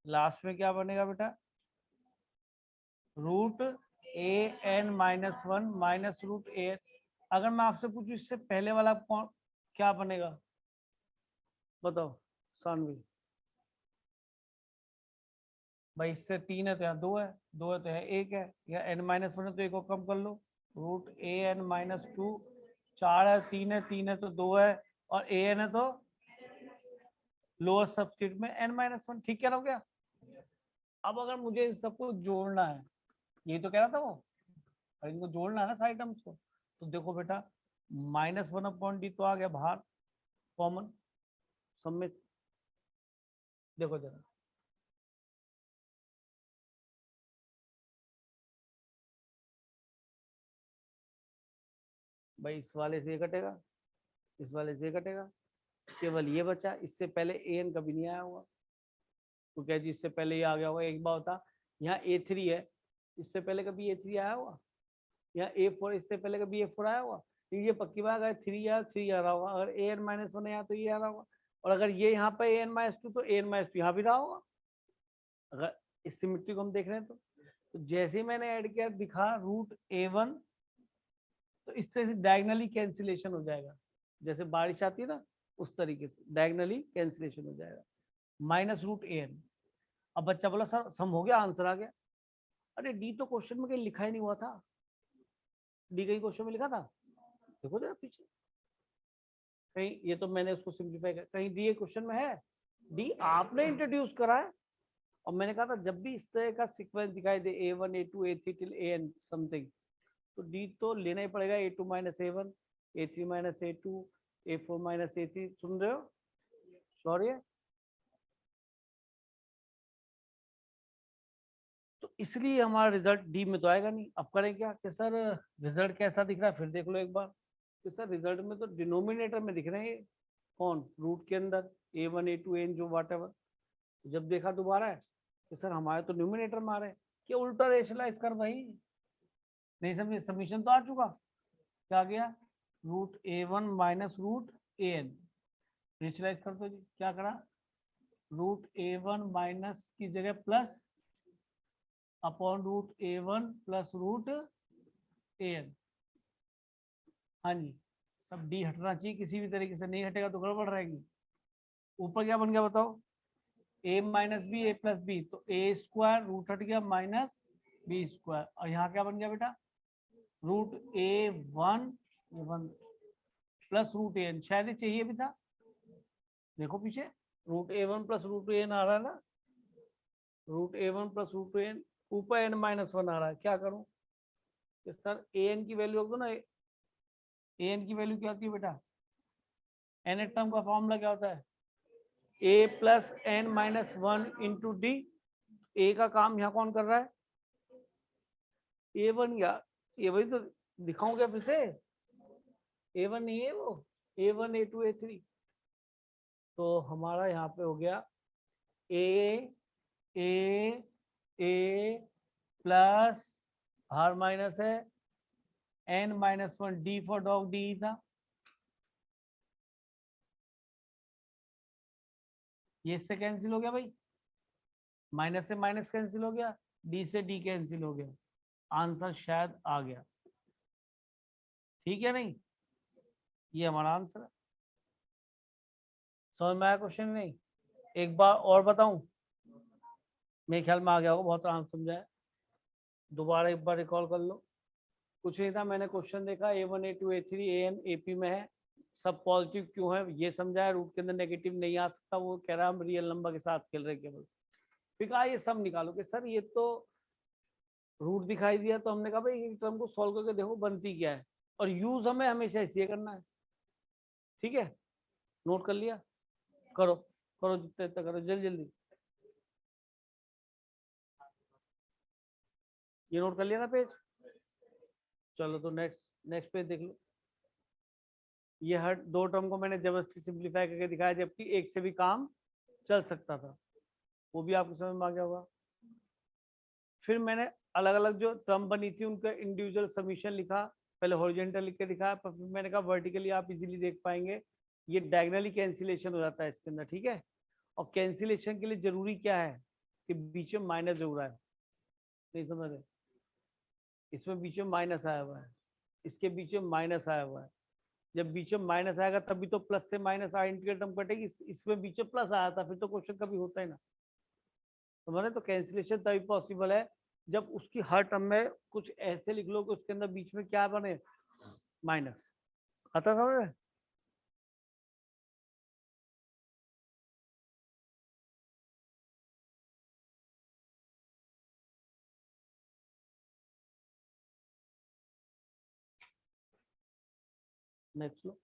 लास्ट में क्या बनेगा बेटा √an - 1 माइनस √a। अगर मैं आपसे पूछूं इससे पहले वाला कौन क्या बनेगा, बताओ सानवी भाई, इससे 3 है तो यहाँ 2 है, 2 है तो यहाँ 1 है, या n-1 है तो 1 को कम कर लो, √an - 2, 4 है, 3 है, 3 है तो 2 है, और an है तो लोअर सबस्क्रिप्ट में n-1, ठीक कह रहा हूँ क्या। अब अगर मुझे इन सबको जोड़ना है, यही तो कह रहा था वो, और इनको जोड़ना है ना साइड टर्म्स को, तो देखो बेटा -1/d तो आ गया बाहर कॉमन सब में से, देखो जरा भाई, इस वाले से ये कटेगा, इस वाले से ये कटेगा, केवल ये बचा, इससे पहले an कभी नहीं आया हुआ, तो क्या जी इससे पहले ये आ गया होगा, एक बार होता यहाँ a3 है, इससे पहले कभी a3 आया हुआ, यहाँ a4 इससे पहले कभी a4 आया हुआ, तो ये पक्की बात अगर 3 या 3 आ रहा होगा, अगर an-1 है तो ये आ रहा होगा, और अगर ये यहाँ पे an-2 तो an-2 यहाँ भी रहा होगा, अगर इस सिमिट्री को हम देख रहे हैं तो जैसे ही मैंने ऐड किया दिखा √a1, तो इससे डायगनली कैंसिलेशन हो जाएगा, जैसे बारिश आती है ना उस तरीके से डायगनली कैंसिलेशन हो जाएगा, -√an। अब बच्चा बोला सर सम हो गया, आंसर आ गया, अरे डी तो क्वेश्चन में कहीं लिखा ही नहीं हुआ था, डी कहीं क्वेश्चन में लिखा था, देखो जरा पीछे कहीं, ये तो मैंने उसको सिंप्लीफाई कर, कहीं डी क्वेश्चन में है, डी आपने इंट्रोड्यूस करा है, और मैंने कहा था जब भी इस तरह का सीक्वेंस दिखाई दे a1 a2 a3 till an something, तो डी तो लेना ही पड़ेगा, a2 - a1 a3 - a2 a4 - a3, सुन रहे हो, सॉरी, तो इसलिए हमारा रिजल्ट डी में तो आएगा नहीं। अब करें क्या कि सर रिजल्ट कैसा दिख रहा है, फिर देख लो एक बार कि सर रिजल्ट में तो डिनोमिनेटर में दिख रहे हैं, कौन रूट के अंदर a1 a2 an जो वाट एवर, जब देखा दोबारा है कि सर हमारे तो न्यूमिनेटर में आ रहे हैं, कि उल्टा रेशनलाइज कर भाई, नहीं समझे, सबमिशन तो आ चुका, क्या गया √a1 माइनस √an, रेशनलाइज कर दो जी, क्या करा √a1 माइनस की जगह plus upon √a1 plus √an, हाँ जी, सब डी हटना चाहिए, किसी भी तरीके से नहीं हटेगा तो गड़बड़ रहेगी। ऊपर क्या बन गया बताओ, a minus B a plus B, तो a² रूट हट गया माइनस b², और यहाँ क्या बन गया बेटा √a1 प्लस √an, शायद ये चाहिए भी था, देखो पीछे √a1 प्लस √an आ रहा है ना, √a1 प्लस √an, ऊपर n-1 आ रहा है, क्या करूं कि सर an की वैल्यू रख दो ना, an की वैल्यू क्या होती है बेटा, nth टर्म का फॉर्मूला क्या होता है a plus n-1 into D, A का काम यहाँ कौन कर रहा है a1, या ये वही तो दिखाऊं क्या फिर से, a1 नहीं है वो, a1 a2 a3, तो हमारा यहाँ पे हो गया a प्लस हार माइनस है n-1, D for dog D था, ये इससे कैंसिल हो गया भाई, माइनस से माइनस कैंसिल हो गया, डी से डी कैंसिल हो गया, आंसर शायद आ गया, ठीक है नहीं, ये हमारा आंसर है। समझ में आया क्वेश्चन नहीं, एक बार और बताऊं, मेरे ख्याल में आ गया होगा, बहुत आराम समझाया, दोबारा एक बार रिकॉल कर लो, कुछ नहीं था, मैंने क्वेश्चन देखा a1 a2 a3 an ap में है, सब पॉजिटिव क्यों है ये समझाया, रूट के अंदर नेगेटिव नहीं आ सकता, वो कह रहा हम रियल नंबर के साथ खेल रहे केवल, फिर कहा ये सब निकालो कि सर ये तो रूट दिखाई दिया, तो हमने कहा भाई टर्म को सॉल्व करके देखो बनती क्या है, और यूज हमें हमेशा इसे करना है, ठीक है, नोट कर लिया, करो करो जितने तक करो, जल्दी जल्दी, ये नोट कर लिया ना पेज, चलो तो नेक्स्ट नेक्स्ट पेज देख लो। ये हर दो टर्म को मैंने जबरदस्ती सिंप्लीफाई करके दिखाया, जबकि एक से भी काम चल सकता था, वो भी आपको समझ में आ गया होगा। फिर मैंने अलग अलग जो टर्म बनी थी उनका इंडिविजुअल समीशन लिखा, पहले हॉरिजॉन्टल लिख के दिखाया, पर फिर मैंने कहा वर्टिकली आप इजीली देख पाएंगे, ये डायगोनली कैंसिलेशन हो जाता है इसके अंदर, ठीक है। और कैंसिलेशन के लिए जरूरी क्या है कि बीच में माइनस जरूर है, नहीं समझ रहे, इसमें बीच में माइनस आया हुआ है, इसके बीच में माइनस आया हुआ है, जब बीच में माइनस आएगा तभी तो प्लस से माइनस आइडेंटिकल टर्म कटेगी, इसमें बीच में प्लस आया था, फिर तो क्वेश्चन कभी होता ही ना, समझ। तो कैंसिलेशन तभी पॉसिबल है जब उसकी हर टर्म में कुछ ऐसे लिख लो कि उसके अंदर बीच में क्या बने, माइनस। आता समझ। नेक्स्ट लो,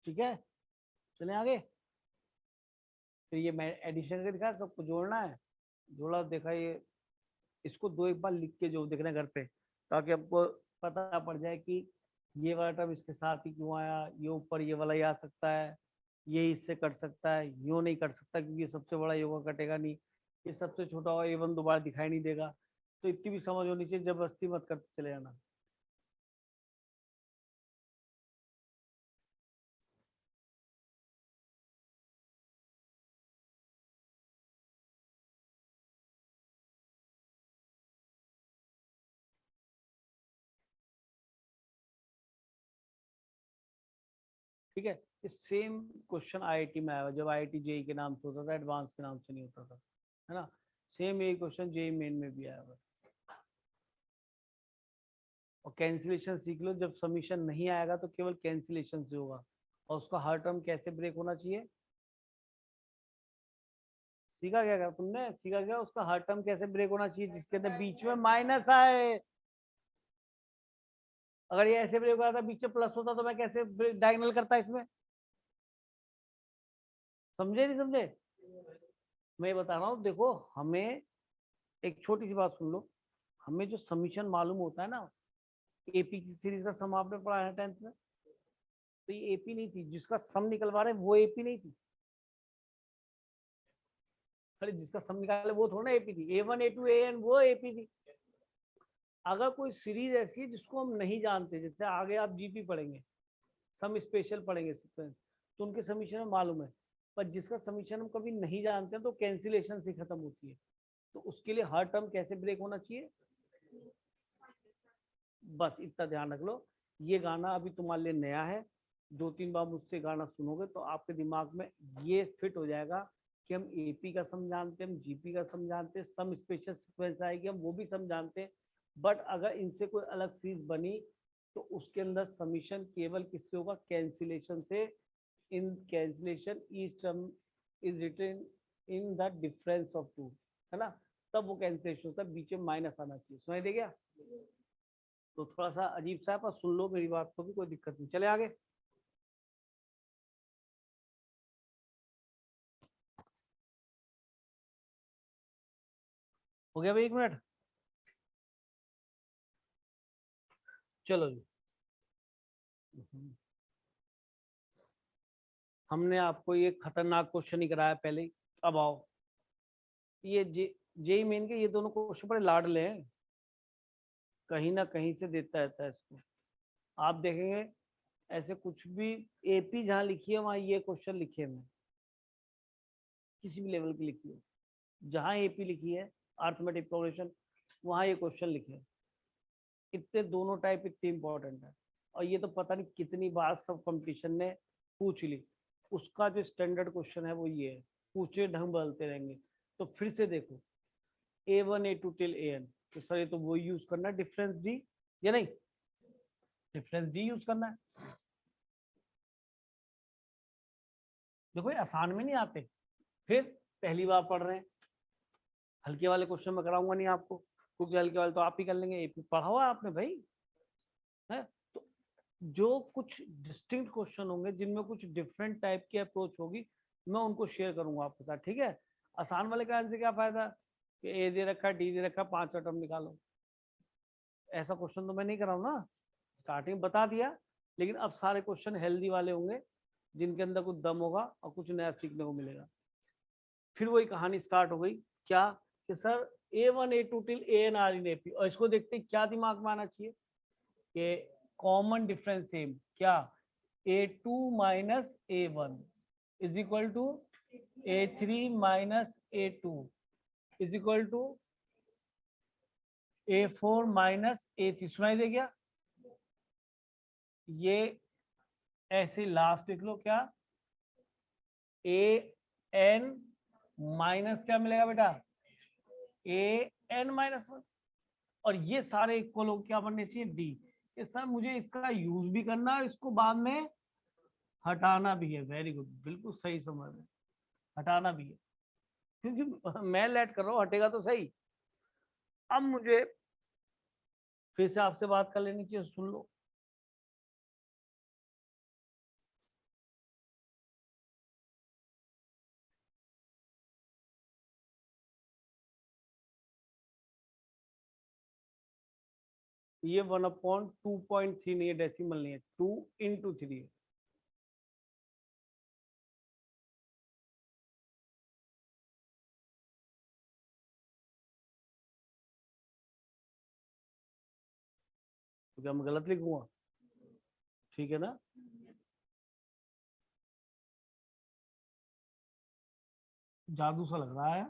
ठीक है, चले आगे। फिर ये मैं एडिशन करके दिखा, सबको जोड़ना है, जोड़ा देखा, ये इसको दो एक बार लिख के जो देखना घर पे, ताकि आपको पता पड़ जाए कि ये वाला टर्म इसके साथ ही क्यों आया, ये ऊपर ये वाला ही आ सकता है, ये इससे कट सकता है, यूं नहीं कट सकता क्योंकि ये सबसे बड़ा योगा कटेगा नहीं, ये सबसे छोटा होगा, A1 दोबारा दिखाई नहीं देगा। तो इतनी भी समझ होनी चाहिए, जबरदस्ती मत करते चले जाना। ठीक है, ये सेम क्वेश्चन IIT में आया हुआ, जब IIT JEE के नाम से होता था, एडवांस के नाम से नहीं होता था, है ना। सेम यही क्वेश्चन JEE मेन में भी आया हुआ। और कैंसिलेशन सीख लो, जब सबमिशन नहीं आएगा तो केवल कैंसिलेशन से होगा, और उसका हर टर्म कैसे ब्रेक होना चाहिए, सीखा क्या तुमने, सीखा क्या उसका हर टर्म कैसे ब्रेक होना चाहिए जिसके अंदर बीच में माइनस आए। अगर ये ऐसे ब्रेक हो रहा था बीच में प्लस होता तो मैं कैसे डायगोनल करता इसमें, समझे नहीं समझे। मैं बता रहा हूँ, देखो हमें एक छोटी सी बात सुन लो, हमें जो समीशन मालूम होता है ना, AP की सीरीज का सम आपने पढ़ा है 10th में, तो ये AP नहीं थी, जिसका सम निकलवा रहे वो AP नहीं थी, अरे जिसका सम निकाले वो थोड़ा ना AP थी, A1 A2 AN वो AP थी। अगर कोई सीरीज ऐसी है जिसको हम नहीं जानते, जैसे आगे आप GP पढ़ेंगे, सम स्पेशल पढ़ेंगे सीक्वेंस, तो उनके समीशन में मालूम है, पर जिसका समीशन हम कभी नहीं जानते तो कैंसिलेशन से खत्म होती है, तो उसके लिए हर टर्म कैसे ब्रेक होना चाहिए, बस इतना ध्यान रख लो। ये गाना अभी तुम्हारे लिए नया है, 2-3 बार मुझसे गाना सुनोगे तो आपके दिमाग में ये फिट हो जाएगा कि हम AP का सम जानते हैं, हम GP का सम जानते हैं, सम स्पेशल सीक्वेंस आएगी हम वो भी सम जानते हैं, बट अगर इनसे कोई अलग चीज बनी तो उसके अंदर समीशन केवल किससे होगा, कैंसिलेशन से। In cancellation each term is written in the difference of two, है ना, तब वो कैंसिलेशन होता है, बीच में माइनस आना चाहिए, सुनाई दे गया। तो थोड़ा सा अजीब सा है पर सुन लो मेरी बात को भी, कोई दिक्कत नहीं, चले आगे। हो गया भाई, 1 मिनट, चलो जी। हमने आपको ये खतरनाक क्वेश्चन ही कराया पहले, अब आओ, ये जेई मेन के ये दोनों क्वेश्चन बड़े लाडले हैं, कहीं ना कहीं से देता रहता है इसको, आप देखेंगे ऐसे कुछ भी AP जहाँ लिखी है वहां ये क्वेश्चन लिखे हैं, किसी भी लेवल की लिखी है, जहाँ AP लिखी है अर्थमेटिक प्रोग्रेशन, वहां ये क्वेश्चन लिखे हैं, इतने दोनों टाइप इतने इंपॉर्टेंट है, और ये तो पता नहीं कितनी बार सब कंपटीशन ने पूछ ली, उसका जो स्टैंडर्ड क्वेश्चन है वो ये है, पूछे ढंग बदलते रहेंगे। तो फिर से देखो, A1 A2 टिल AN, तो सर ये तो वो यूज करना है डिफरेंस D, या नहीं, डिफरेंस D यूज करना है। देखो ये आसान में नहीं आते, फिर पहली बार पढ़ रहे हैं, हल्के वाले क्वेश्चन में कराऊंगा नहीं आपको, क्योंकि हल्के वाले तो आप ही कर लेंगे, AP पढ़ा हुआ आपने भाई, है। तो जो कुछ डिस्टिंक्ट क्वेश्चन होंगे जिनमें कुछ डिफरेंट टाइप की अप्रोच होगी, मैं उनको शेयर करूंगा आपके साथ, ठीक है। आसान वाले का आंसर क्या फायदा कि ए दे रखा, डी दे रखा, 5 टर्म निकालो, ऐसा क्वेश्चन तो मैं नहीं कर रहा हूँ ना, स्टार्टिंग बता दिया। लेकिन अब सारे क्वेश्चन हेल्दी वाले होंगे जिनके अंदर कुछ दम होगा और कुछ नया सीखने को मिलेगा। फिर वही कहानी स्टार्ट हो गई, क्या कि sir A1 A2 till AN are in AP, और इसको देखते क्या दिमाग में आना चाहिए कि कॉमन डिफरेंस सेम, क्या A2 minus A1 is equal to A3 minus A2 is equal to A4 minus A3। सुनाई दे गया? ये ऐसे लास्ट लिख लो, क्या AN माइनस क्या मिलेगा बेटा, AN माइनस 1, और ये सारे इक्वल हो क्या बनने चाहिए, D। ये सर मुझे इसका यूज भी करना है, इसको बाद में हटाना भी है। वेरी गुड, बिल्कुल सही समझ में, हटाना भी है, क्योंकि मैं लेट कर रहा हूँ, हटेगा तो सही। अब मुझे फिर से आपसे बात कर लेनी चाहिए, सुन लो। ये 1/2.3 नहीं है, डेसिमल नहीं है, 2/3 है। तो क्या मैं गलत लिखूंगा? ठीक है ना? जादू सा लग रहा है,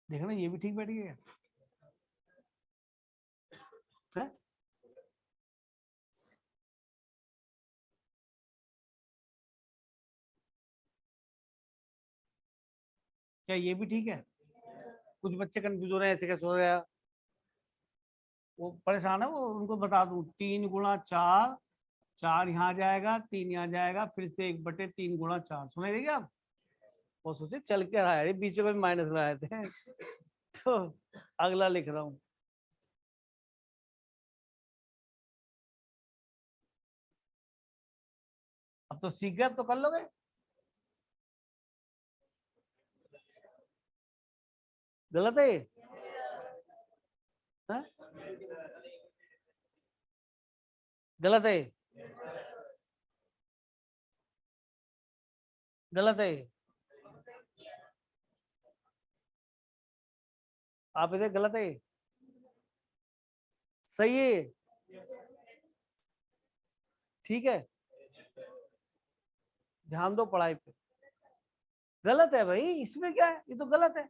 देखना ये भी ठीक बैठ गया है? क्या ये भी ठीक है? कुछ बच्चे कंफ्यूज हो रहे हैं, ऐसे कैसे हो गया, वो परेशान है, वो उनको बता दूं, 3 गुणा 4, 4 यहाँ जाएगा, 3 यहाँ जाएगा, फिर से 1/3 गुणा 4, सुनाई देगी आप? वो सोचे चल के रहा है, बीच में माइनस लगाए थे तो अगला लिख रहा हूँ। अब तो सीख गए, अब तो कर लोगे। गलत है ये? हाँ? गलत है ये? गलत है ये? आप इधर गलत है ये? सही है ये? ठीक है, ध्यान दो पढ़ाई पे। गलत है भाई, इसमें क्या है, ये तो गलत है।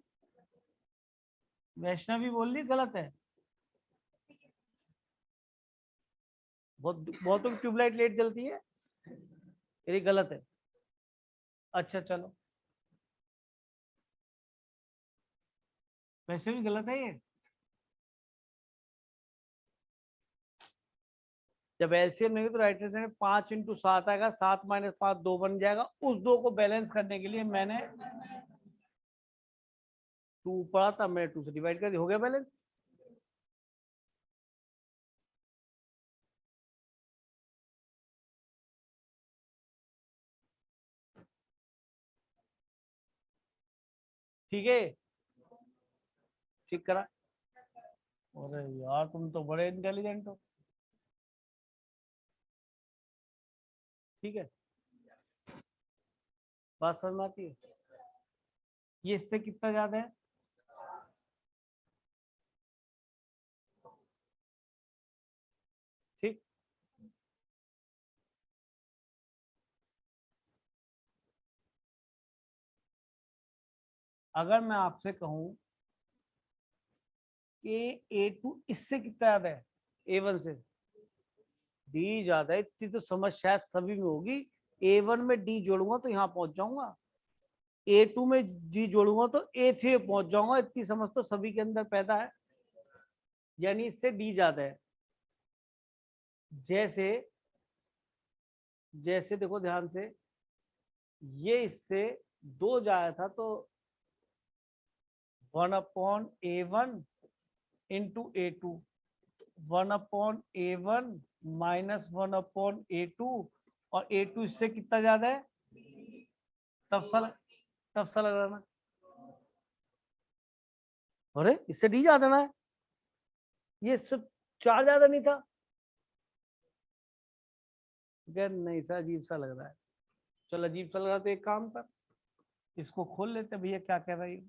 वैष्णवी बोल रही गलत है। बहुत बहुतों की ट्यूबलाइट लेट जलती है, ये गलत है। अच्छा चलो, वैसे भी गलत है ये। जब एलसीएम नहीं तो राइट हैंड साइड 5 × 7 आएगा, 7 - 5 2 बन जाएगा। उस 2 को बैलेंस करने के लिए मैंने 2 पढ़ा था, मैं 2 से डिवाइड कर दिया, हो गया बैलेंस। ठीक है, ठीक करा। अरे यार तुम तो बड़े इंटेलिजेंट हो। ठीक है, बात समझ में आती है? ये इससे कितना ज्यादा है? ठीक। अगर मैं आपसे कहूं कि A2 इससे कितना ज्यादा है, A1 से, डी ज्यादा है, इतनी तो समझ शायद सभी में होगी। A1 में डी जोड़ूंगा तो यहाँ पहुंच जाऊंगा, A2 में डी जोड़ूंगा तो A3 पहुंच जाऊंगा, इतनी समझ तो सभी के अंदर पैदा है, यानी इससे डी ज्यादा है। जैसे जैसे देखो ध्यान से, ये इससे 2 जाया था तो 1/A1 × A2, 1/A1 minus 1/A2 और A2 इससे कितना ज्यादा है, टफ सा लग रहा ना, अरे इससे डी ज्यादा ना है, ये सब 4 ज्यादा नहीं था, नहीं सा अजीब सा लग रहा है। चल अजीब सा लग रहा है तो एक काम कर, इसको खोल लेते भैया क्या कह रही है।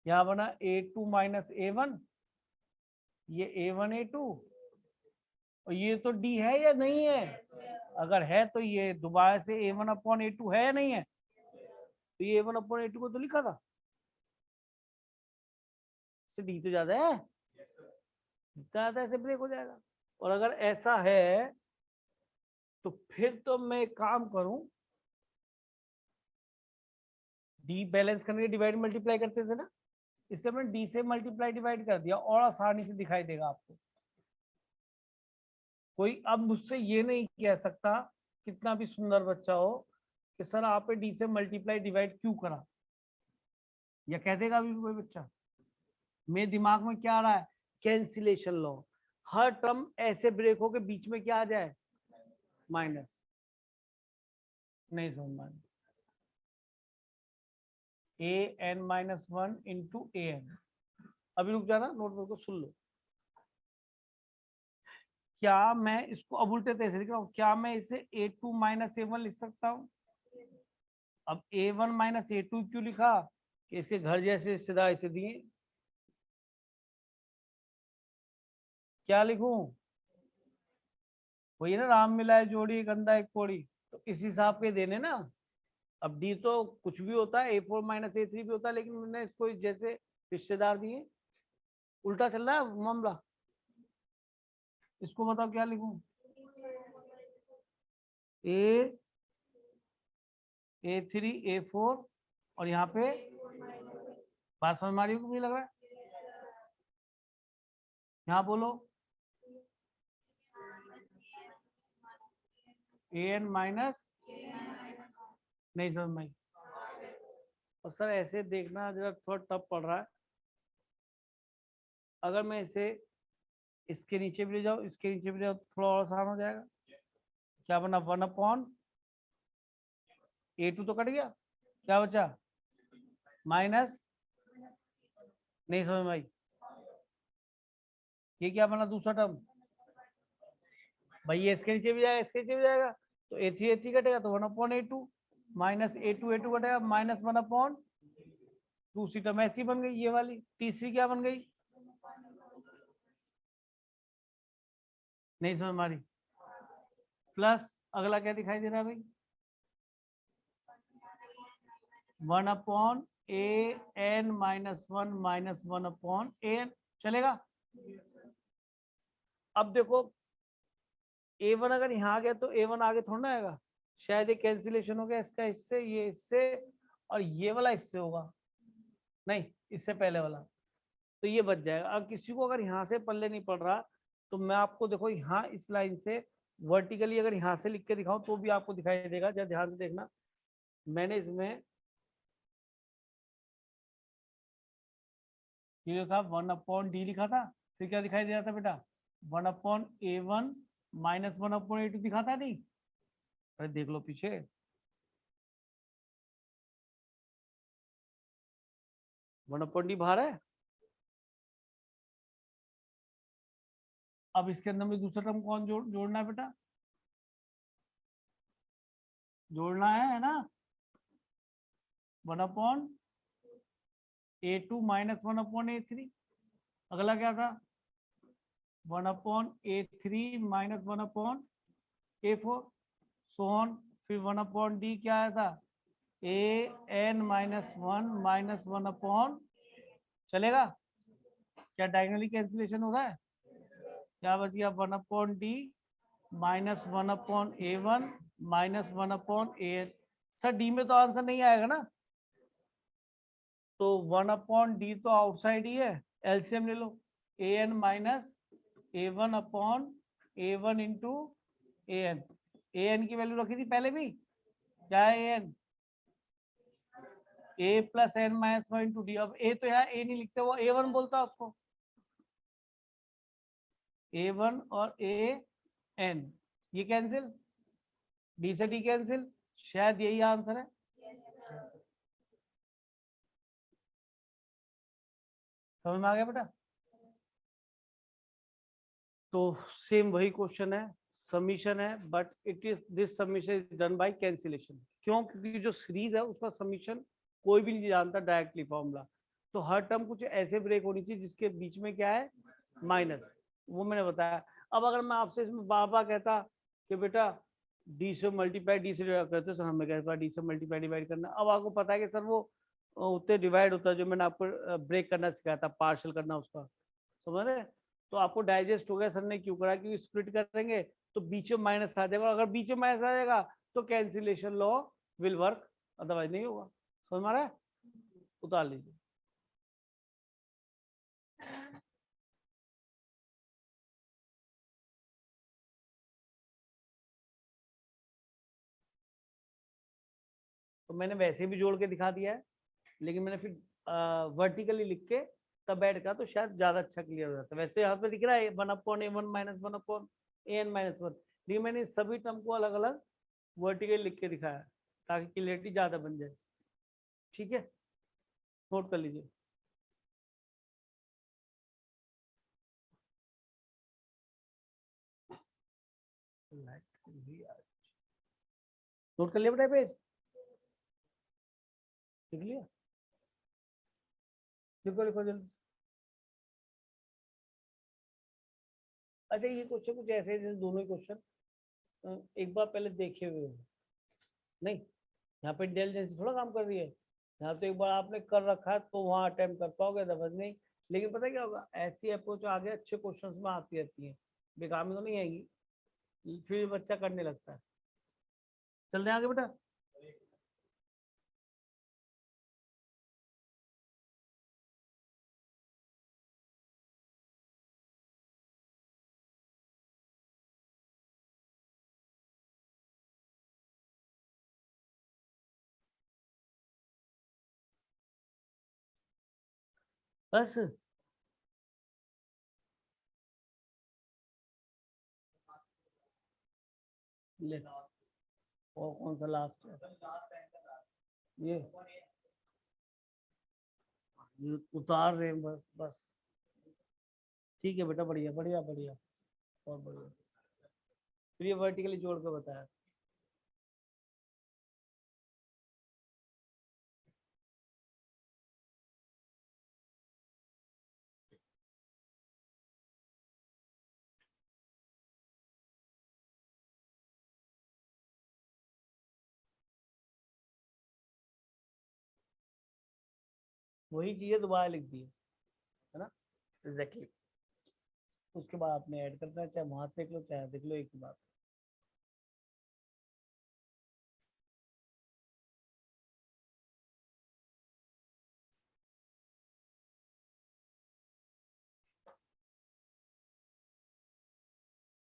यहाँ बना A2 माइनस A1, ये A1 A2 और ये तो D है या नहीं है, अगर है तो ये दोबारा से A1/A2 है या नहीं है, तो ये A1/A2 को तो लिखा था, इससे D तो ज्यादा है, ज्यादा ऐसे ब्रेक हो जाएगा। और अगर ऐसा है तो फिर तो मैं एक काम करूं, डी बैलेंस करने के डिवाइड मल्टीप्लाई करते थे ना, इसलिए मैंने डी से मल्टीप्लाई डिवाइड कर दिया और आसानी से दिखाई देगा आपको। कोई अब मुझसे ये नहीं कह सकता, कितना भी सुंदर बच्चा हो, कि सर आपने डी से मल्टीप्लाई डिवाइड क्यों करा, या कह देगा अभी कोई बच्चा। मेरे दिमाग में क्या आ रहा है, कैंसिलेशन लॉ, हर टर्म ऐसे ब्रेक हो के बीच में क्या आ जाए, माइनस, नहीं समझ में, an-1 इंटू an। अभी रुक जाना, नोटबुक को सुन लो। क्या मैं इसको अब उल्टे तैसे लिख रहा हूँ, क्या मैं इसे A2 माइनस A1 लिख सकता हूँ। अब A1 माइनस A2 क्यों लिखा, कि इसके घर जैसे रिश्तेदार इसे दिए, क्या लिखूं, वही ना, राम मिलाए जोड़ी गंदा एक कोड़ी, तो इस हिसाब के देने ना। अब डी तो कुछ भी होता है, A4 माइनस A3 भी होता है, लेकिन मैंने इसको जैसे रिश्तेदार दिए, उल्टा चल रहा है मामला। इसको बताओ क्या लिखूं, A3 A4 और यहाँ पे, बात समझ में आ रही है, मुझे लग रहा है, यहाँ बोलो an माइनस, नहीं समझ में आई। और सर ऐसे देखना जरा थोड़ा टफ पड़ रहा है, अगर मैं इसे इसके नीचे भी ले जाओ, इसके नीचे भी ले जाओ, थोड़ा और आसान हो जाएगा। क्या बना, 1/A2 तो कट गया, क्या बचा, माइनस, नहीं समझ में आई, ये क्या बना दूसरा टर्म, भाई ये इसके नीचे भी जाएगा, इसके नीचे भी जाएगा, तो A3 कटेगा तो 1/A2 माइनस A2 कटेगा माइनस 1/, दूसरी टर्म ऐसी बन गई ये वाली, तीसरी क्या बन गई, नहीं समझ में आ रही, प्लस अगला क्या दिखाई दे रहा है भाई, 1/an माइनस 1 माइनस 1/an, चलेगा। अब देखो A1 अगर यहाँ आ गया तो A1 आगे थोड़ा ना आएगा, शायद ये कैंसिलेशन हो गया, इसका इससे, ये इससे, और ये वाला इससे होगा, नहीं इससे पहले वाला, तो ये बच जाएगा। अब किसी को अगर यहाँ से पल्ले नहीं पड़ रहा, तो मैं आपको देखो यहाँ इस लाइन से वर्टिकली अगर यहाँ से लिख के दिखाऊं तो भी आपको दिखाई देगा, जरा ध्यान से देखना। मैंने इसमें ये जो था 1/d लिखा था, फिर क्या दिखाई दे रहा था बेटा, 1/A1 माइनस 1/A2 दिखा था नहीं, अरे देख लो पीछे, वन अपॉन डी बाहर है। अब इसके अंदर में दूसरा टर्म कौन जोड़ना है बेटा, जोड़ना है ना, 1/A2 माइनस 1/A3। अगला क्या था, 1/A3 minus 1/A4, so on, फिर 1/d क्या आया था, an माइनस 1 माइनस 1/, चलेगा, क्या डायगनली कैंसिलेशन हो रहा है, क्या बच गया, 1/d minus 1/A1 minus 1/an। Sir D में तो आंसर नहीं आएगा ना, तो 1/d तो आउटसाइड ही है, एलसीएम ले लो, an minus A1/A1 into an की वैल्यू रखी थी पहले भी, क्या है an, a plus N minus 1 into D. अब a तो यहाँ a नहीं लिखते, वो A1 बोलता है उसको, A1 और AN, ये कैंसिल, डी से डी कैंसिल, शायद यही आंसर है। समझ में आ गया बेटा? तो सेम वही क्वेश्चन है, समीशन है, but it is this summation is done by cancellation. क्यों? क्योंकि जो सीरीज है उसका समीशन कोई भी नहीं जानता डायरेक्टली फॉर्मूला, तो हर टर्म कुछ ऐसे ब्रेक होनी चाहिए जिसके बीच में क्या है, माइनस, वो मैंने बताया। अब अगर मैं आपसे इसमें बार बार कहता कि बेटा डी से मल्टीप्लाई डी से डिवाइड करते, सर हमें कहता डी से मल्टीप्लाई डिवाइड करना, अब आपको पता है कि सर वो उतने डिवाइड होता है जो मैंने आपको ब्रेक करना सिखाया था, पार्शल करना उसका, समझ रहे? तो आपको डाइजेस्ट हो गया सर ने क्यों करा, क्योंकि स्प्लिट करेंगे तो बीच में माइनस आ जाएगा, अगर बीच में माइनस आ जाएगा तो cancellation law will work, otherwise नहीं होगा। समझ में आ रहा है? उतार लीजिए। तो मैंने वैसे भी जोड़ के दिखा दिया है, लेकिन मैंने फिर वर्टिकली लिख के तब ऐड करा तो शायद ज्यादा अच्छा क्लियर हो जाता है। वैसे यहाँ पे दिख रहा है 1/A1 - 1/AN - 1, लेकिन मैंने सभी टर्म को अलग अलग वर्टिकली लिख के दिखाया है ताकि क्लियरिटी ज्यादा बन जाए। ठीक है, नोट कर लीजिए। नोट कर लिया बेटा पेज, लिख लिया? लिखो लिखो जल्दी। अच्छा, ये क्वेश्चन कुछ ऐसे है जैसे दोनों ही क्वेश्चन एक बार पहले देखे हुए हो, नहीं यहाँ पे इंटेलिजेंस थोड़ा काम कर रही है, यहाँ तो एक बार आपने कर रखा है तो वहाँ अटेम्प्ट कर पाओगे, दफा नहीं। लेकिन पता क्या होगा, ऐसी अप्रोच आगे अच्छे क्वेश्चन में आती रहती है, बेकार में तो नहीं आएगी, फिर बच्चा करने लगता है। चलते हैं आगे बेटा। बस ले, और कौन सा लास्ट है? ये उतार रहे हैं बस बस। ठीक है बेटा, बढ़िया बढ़िया बढ़िया, बहुत बढ़िया। फिर ये वर्टिकली जोड़ के बताया। वही चीजें दोबारा लिख दी है ना, एग्जैक्टली। उसके बाद आपने ऐड करना है, चाहे वहां देख लो चाहे देख लो, एक ही बात।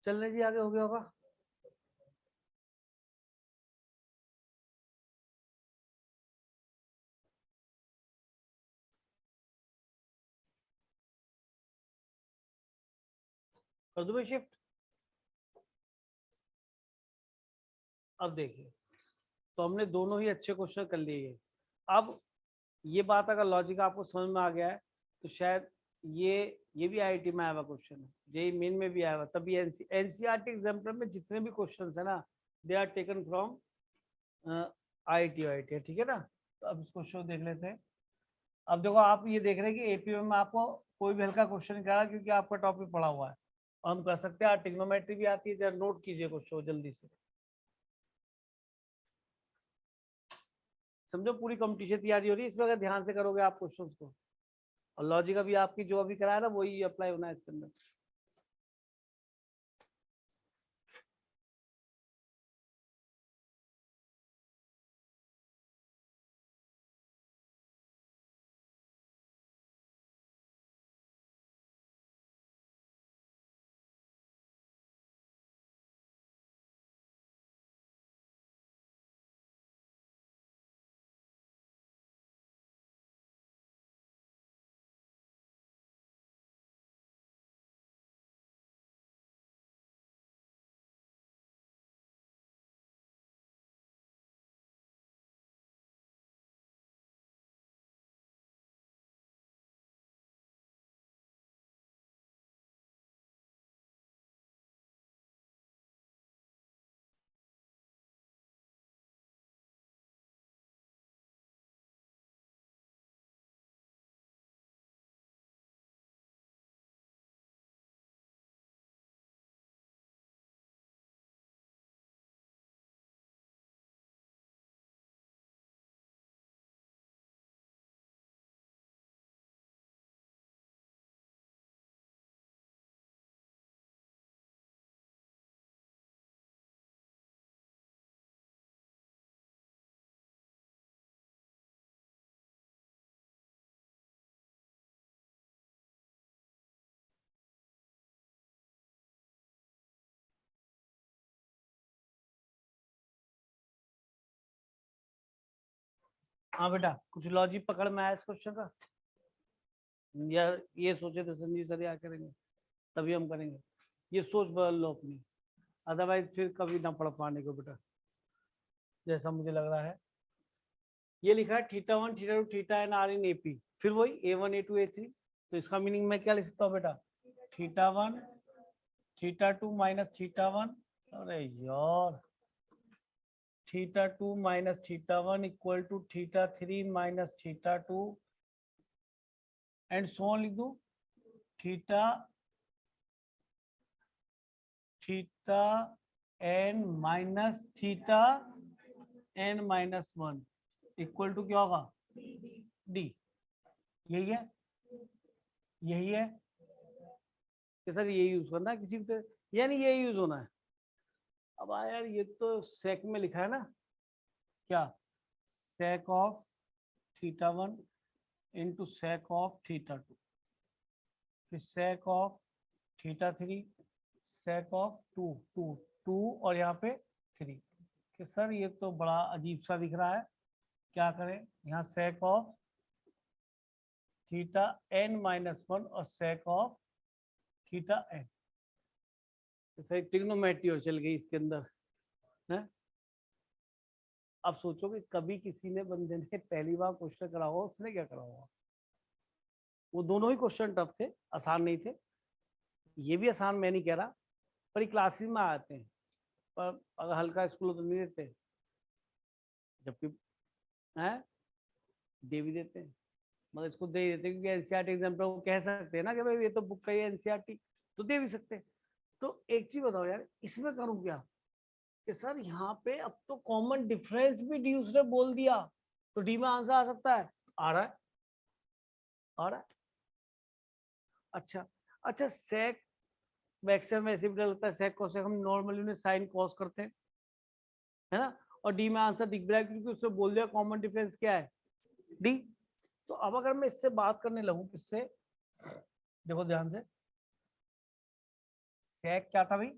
चल रहे जी, आगे हो गया होगा। कर दो भाई शिफ्ट। अब देखिए, तो हमने दोनों ही अच्छे क्वेश्चन कर लिए। अब ये बात अगर लॉजिक आपको समझ में आ गया है तो शायद ये ये भी आईआईटी में आया हुआ क्वेश्चन है, जेई मेन में भी आया हुआ, तभी एनसीईआरटी एग्जाम्पल में जितने भी क्वेश्चन है ना, they are taken from IIT, ठीक है ना। तो अब इस क्वेश्चन को देख लेते हैं। अब देखो, आप ये देख रहे हैं कि एपीएम में आपको कोई भी हल्का क्वेश्चन करा क्योंकि आपका टॉपिक पढ़ा हुआ है, और हम कर सकते हैं। ट्रिग्नोमेट्री भी आती है, जरा नोट कीजिए क्वेश्चन जल्दी से, समझो पूरी कंपटीशन तैयारी हो रही है इसमें, अगर ध्यान से करोगे आप क्वेश्चंस को। और लॉजिक अभी आपकी जो अभी कराया ना वही अप्लाई होना है इसके अंदर। हाँ बेटा, कुछ लॉजिक पकड़ में आया इस क्वेश्चन का, या ये सोचे थे संजीव सर याद करेंगे तभी हम करेंगे, ये सोच बदल लो अपनी, अदरवाइज फिर कभी ना पढ़ पाने को बेटा, जैसा मुझे लग रहा है। ये लिखा है θ1 θ2 θn आर इन एपी, फिर वही A1 A2 A3, तो इसका मीनिंग मैं क्या लिख सकता हूँ बेटा, θ1 θ2 माइनस θ1, अरे यार θ2 minus θ1 equal to θ3 minus θ2 and so on लिख दूं, theta theta N minus theta N minus 1 equal to क्या होगा, डी। यही है, यही है कि सर ये यूज करना है किसी को, यानी ये यूज होना है। अब यार ये तो सेक में लिखा है ना, क्या sec of θ1 into sec of θ2, फिर सेक ऑफ θ3 सेक ऑफ 2 2 2 और यहाँ पे 3, कि सर ये तो बड़ा अजीब सा दिख रहा है, क्या करें, यहाँ sec of theta N minus 1 और सेक ऑफ थीटा एन, सही ट्रिग्नोमेट्री और चल गई इसके अंदर है। अब सोचो कि कभी किसी ने बंदे ने पहली बार क्वेश्चन करा होगा, उसने क्या करा होगा। वो दोनों ही क्वेश्चन टफ थे, आसान नहीं थे, ये भी आसान मैं नहीं कह रहा, पर क्लासेस में आते हैं, पर अगर हल्का स्कूल तो नहीं देते, जबकि है दे भी देते हैं, मतलब इसको दे देते हैं, क्योंकि एनसीईआरटी एग्जाम पे वो कह सकते हैं ना कि भाई ये तो बुक का ही एनसीईआरटी, तो दे भी सकते हैं। तो एक चीज बताओ यार, इसमें करूँ क्या कि सर यहाँ पे अब तो कॉमन डिफरेंस भी डी उसने बोल दिया, तो डी में आंसर आ सकता है, आ रहा है, आ रहा है। अच्छा अच्छा, सेक वैक्टर में ऐसे भी लगता है, सेक कोसेक हम नॉर्मली उन्हें साइन कॉस करते हैं, है ना, और डी में आंसर दिख रहा है क्योंकि उसने बोल दिया कॉमन डिफरेंस क्या है, डी। तो अब अगर मैं इससे बात करने लगूं, किससे, देखो ध्यान से, सेक क्या था भाई,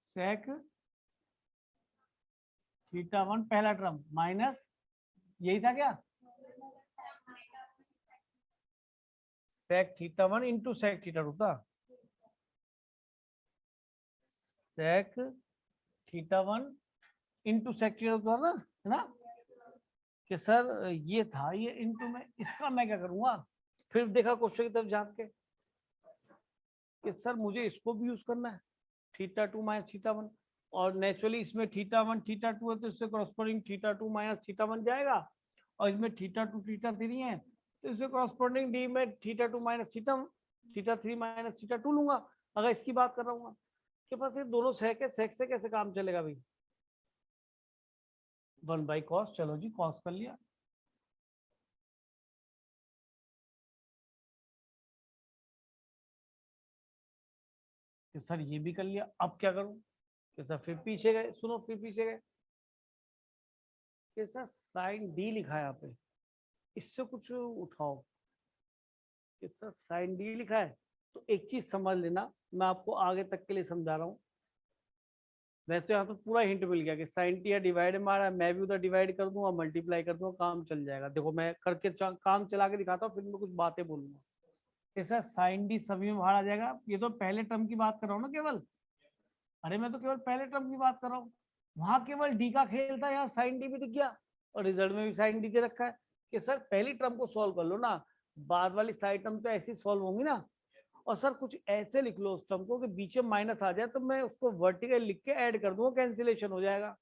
सेक θ1 पहला टर्म माइनस, यही था क्या, सेक θ1 इंटू सेक θ2 था, सेक θ1 इंटू सेक θ2 था ना, है ना, कि सर ये था, ये इंटू में इसका मैं क्या करूंगा, फिर देखा क्वेश्चन की तरफ झांक के कि सर मुझे इसको भी यूज करना है, θ2 माइनस θ1, और नेचुरली इसमें θ1 θ2 है तो इससे कॉरस्पॉन्डिंग θ2 माइनस θ1 जाएगा, और इसमें θ2 θ3 है तो इससे कॉरस्पॉन्डिंग डी में θ2 माइनस θ3 माइनस θ2 लूंगा, अगर इसकी बात कर रहा हूँ कि बस ये दोनों सेक है, सेक से कैसे काम चलेगा भाई, 1 बाई कॉस, चलो जी कॉस कर लिया, कि सर ये भी कर लिया, अब क्या करूं, कि सर फिर पीछे गए, सुनो फिर पीछे गए, कि सर साइन डी लिखा है यहाँ पे, इससे कुछ उठाओ, कि सर साइन डी लिखा है, तो एक चीज समझ लेना, मैं आपको आगे तक के लिए समझा रहा हूँ, वैसे तो यहाँ तो पूरा हिंट मिल गया कि साइन टी या डिवाइड मारा, मैं भी उधर डिवाइड कर दूंगा, मल्टीप्लाई कर दूंगा, काम चल जाएगा। देखो मैं करके काम चला के दिखाता हूँ, फिर मैं कुछ बातें बोलूंगा। ऐसा साइन डी सभी में बाहर आ जाएगा, ये तो पहले टर्म की बात कर रहा हूँ ना केवल, अरे मैं तो केवल पहले टर्म की बात कर रहा हूँ, वहां केवल डी का खेल था, यहाँ साइन डी भी दिख गया, और रिजल्ट में भी साइन डी दे रखा है, कि सर पहली टर्म को सॉल्व कर लो ना, बाद वाली साइड टर्म तो ऐसी सॉल्व होंगी ना, और सर कुछ ऐसे लिख लो उस टर्म को कि बीच में माइनस आ जाए, तो मैं उसको वर्टिकल लिख के ऐड कर दूंगा, कैंसिलेशन हो जाएगा।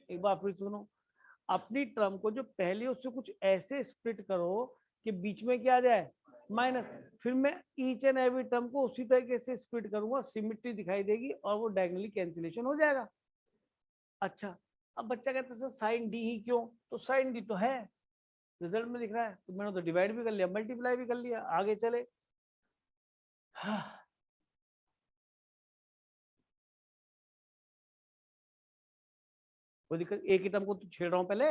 एक बार फिर सुनो, अपनी टर्म को जो पहले उससे कुछ ऐसे स्प्लिट करो कि बीच में क्या आ जाए, माइनस, फिर मैं ईच एंड एवरी टर्म को उसी तरीके से स्प्लिट करूंगा, सिमिट्री दिखाई देगी और वो डायगोनली कैंसिलेशन हो जाएगा। अच्छा, अब बच्चा कहता है सर साइन डी ही क्यों, तो साइन डी तो है, रिजल्ट में दिख रहा है, तो मैंने तो डिवाइड भी कर लिया, मल्टीप्लाई भी कर लिया, आगे चले। कोई दिक्कत, एक ही टर्म को तो छेड़ रहा हूं पहले,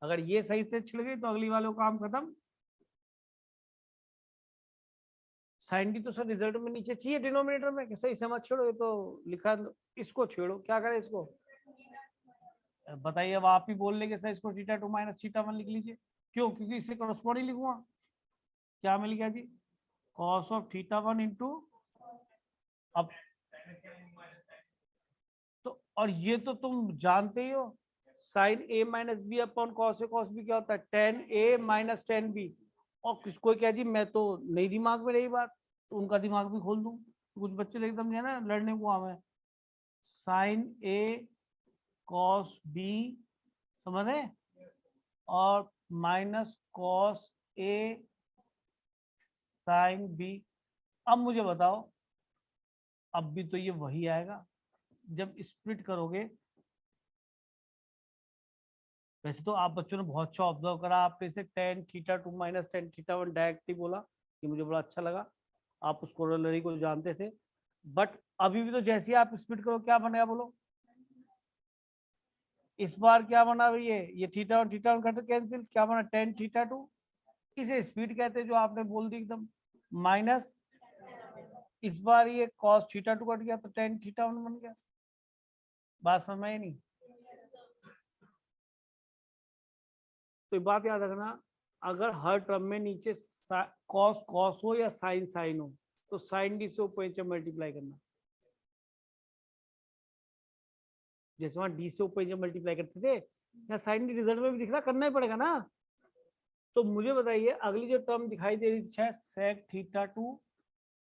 अगर ये सही से छिड़ गई तो अगली वाले को काम खत्म। साइन डी तो सर रिजल्ट में नीचे चाहिए डिनोमिनेटर में, कि सही समझ छेड़ो, ये तो लिखा, इसको छेड़ो, क्या करें इसको, बताइए, अब आप ही बोल लेंगे सर इसको theta two minus theta one लिख लीजिए। क्यों? क्योंकि इससे करस्पॉन्डिंग लिखूंगा। क्या मिल गया जी? Cos of theta one into, अब तो, और ये तो तुम जानते ही हो, sine A minus B upon cos A cos B क्या होता है? Tan A minus tan B. और कोई कह दी मैं तो नहीं दिमाग में रही बात, तो उनका दिमाग भी खोल दूं। कुछ बच्चे तो एकदम जो है ना लड़ने को हमें, साइन ए कॉस बी, समझ रहे? और minus cos A sine B. अब मुझे बताओ, अब भी तो ये वही आएगा जब स्प्लिट करोगे। वैसे तो आप बच्चों ने बहुत अच्छा ऑब्जर्व करा, आपने इसे ten theta to minus tan theta one directly बोला, ये मुझे बड़ा अच्छा लगा। आप उस कोरोलरी को जानते थे। बट अभी भी तो जैसे ही आप स्प्लिट करो क्या बनेगा बोलो? इस बार क्या बना? ये थीटा वन करते कैंसिल, क्या बना? Ten theta to. इसे स्पीड कहते हैं जो आपने बोल दी एकदम। माइनस इस बार ये कॉस थीटा टू कट गया तो टेन थीटा वन बन गया। बात समझ में आई नहीं? तो बात याद रखना, अगर हर टर्म में नीचे कॉस कॉस हो या साइन साइन हो, तो साइन डी से ऊपर नीचे मल्टीप्लाई करना। जैसे वहां डी से ऊपर नीचे मल्टीप्लाई करते थे, या साइन डी रिजल्ट में भी दिख रहा, करना ही पड़ेगा ना। तो मुझे बताइए, अगली जो टर्म दिखाई दे रही है sec theta two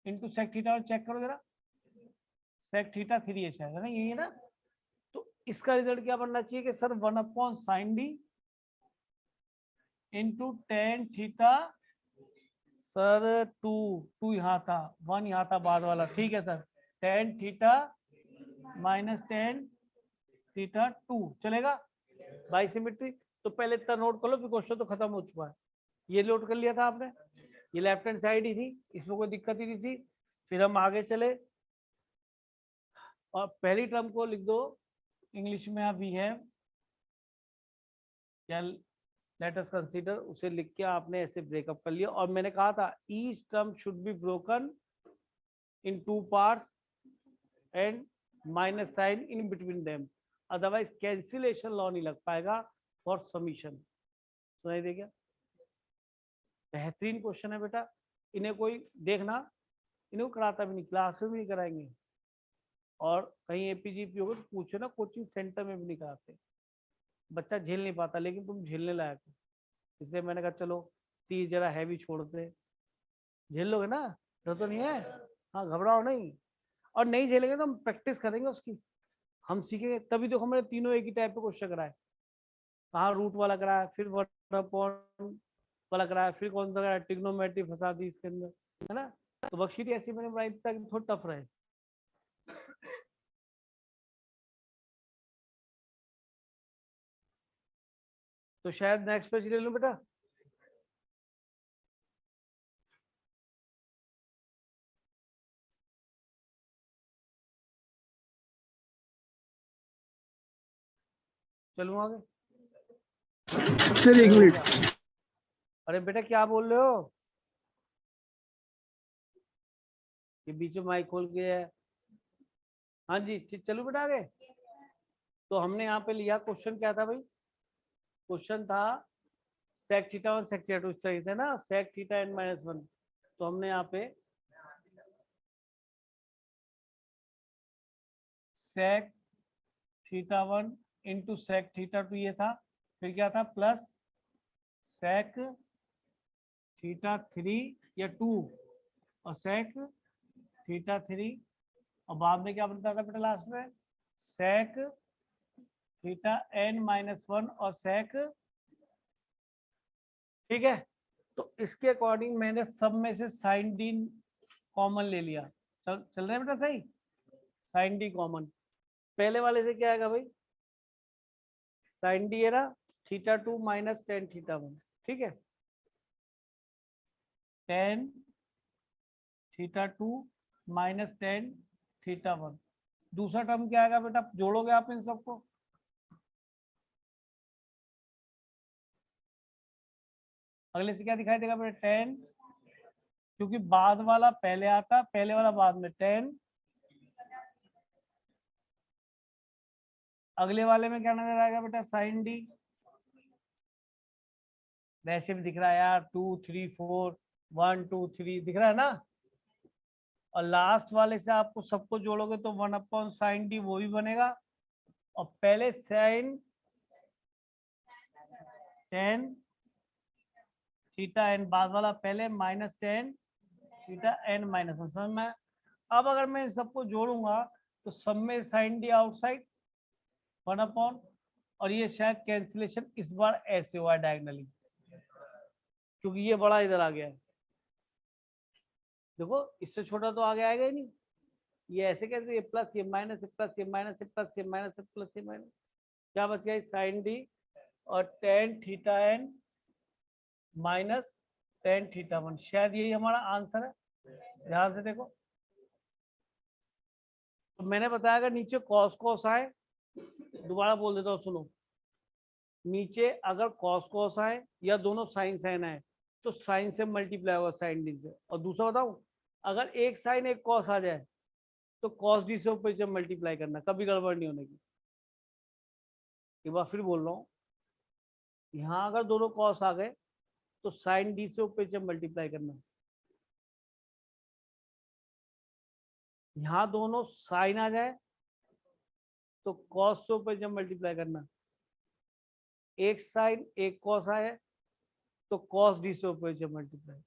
into sec theta, check करो जरा, सेक थीटा थ्री है शायद, है ना? यही है ना? तो इसका रिजल्ट क्या बनना चाहिए कि sir one upon sine D into tan theta. Sir two, two यहाँ था, वन यहाँ था बाद वाला, ठीक है sir. Tan theta minus tan theta two चलेगा बाई सिमेट्री। तो पहले इतना नोट कर लो, फिर क्वेश्चन तो खत्म हो चुका है। ये नोट कर लिया था आपने, ये लेफ्ट हैंड साइड ही थी, इसमें कोई दिक्कत ही नहीं थी। फिर हम आगे चले और पहली टर्म को लिख दो इंग्लिश में, आप वी हैव, क्या लेट अस कंसीडर, उसे लिख के आपने ऐसे ब्रेकअप कर लिया। और मैंने कहा था each term should be broken in two parts and minus sign in between them, otherwise cancellation law नहीं लग पाएगा फॉर समीशन। सुनाई दे गया? बेहतरीन क्वेश्चन है बेटा। इन्हें कोई देखना, इन्हें कराता भी नहीं, क्लास में भी नहीं कराएंगे, और कहीं एपीजीपी होगा तो पूछो ना, कोचिंग सेंटर में भी नहीं कराते। बच्चा झेल नहीं पाता, लेकिन तुम झेलने लायक हो, इसलिए मैंने कहा चलो तीर जरा हैवी छोड़ते। झेल लोगे ना? डर तो नहीं है? हाँ, घबराओ नहीं। और नहीं झेलेंगे तो हम प्रैक्टिस करेंगे उसकी, हम सीखेंगे। तभी देखो मैंने तीनों एक ही टाइप पे क्वेश्चन कराए। कहाँ रूट वाला कराया, फिर वन अपॉन वाला कराया, फिर कौन सा कराया, ट्रिग्नोमेट्री फंसा दी इसके अंदर, है ना? तो वर्कशीट ऐसी मैंने बनाई ताकि थोड़ा टफ रहे। तो शायद नेक्स्ट पेज ले लूं बेटा। चलूं आगे? सर एक मिनट। अरे बेटा क्या बोल रहे हो? ये बीच में माइक खोल के है। हाँ जी, चलो बेटा आगे। तो हमने यहाँ पे लिया, क्वेश्चन क्या था भाई? क्वेश्चन था sec theta one sec theta two, इस तरीके से ना, sec theta N minus one. तो हमने यहाँ पे sec theta one into sec theta two ये था, फिर क्या था प्लस सेक थीटा थ्री या टू और सेक थीटा थ्री, और बाद में क्या बनता था बेटा लास्ट में? Sec theta N minus one और सेक, ठीक है? तो इसके अकॉर्डिंग मैंने सब में से साइन डी कॉमन ले लिया। चल रहे हैं बेटा सही? साइन डी कॉमन, पहले वाले से क्या आएगा भाई? साइन डी है ना, theta two minus tan theta one, ठीक है? Ten theta to minus tan theta one. दूसरा टर्म क्या आएगा बेटा? जोड़ोगे आप इन सबको, अगले से क्या दिखाई देगा बेटा? टेन, क्योंकि बाद वाला पहले आता, पहले वाला बाद में, टेन अगले वाले में क्या नजर आएगा बेटा, साइन डी। वैसे भी दिख रहा है यार, 2 3 4 1 2 3 दिख रहा है ना। और लास्ट वाले से आपको सबको जोड़ोगे तो 1/sin d वो भी बनेगा। और पहले साइन tan थीटा एन, बाद वाला पहले -tan थीटा एन -1, समझ में। अब अगर मैं इन सबको जोड़ूंगा तो सब में साइन डी आउटसाइड 1/, और ये शायद कैंसिलेशन इस बार ऐसे हुआ डायगनली, क्योंकि ये बड़ा इधर आ गया है। देखो इससे छोटा तो आगे आएगा ही नहीं। ये ऐसे कैसे, ये प्लस ये माइनस, ये प्लस ये माइनस, ये प्लस ये माइनस, ये प्लस ये माइनस, क्या बच गया, साइन डी और tan theta n -tan theta 1। शायद यही हमारा आंसर है। ध्यान से देखो, तो मैंने बताया अगर नीचे कॉस कॉस आए, दोबारा बोल देता हूँ सुनो, नीचे अगर कॉस कॉस आए या दोनों साइन साइन आए तो साइन से मल्टीप्लाई होगा साइन डी से। और दूसरा बताऊं, अगर एक साइन एक कॉस आ जाए तो कॉस डी से ऊपर से मल्टीप्लाई करना, कभी गड़बड़ नहीं होने की। एक बार फिर बोल रहा हूँ, यहाँ अगर दोनों कॉस आ गए तो साइन डी से ऊपर से मल्टीप्लाई करना। यहाँ दोनों साइन आ जाए तो कॉस से ऊपर से मल्टीप्लाई करना। एक साइन एक कॉस आए तो कॉस डी से ऊपर से मल्टीप्लाई।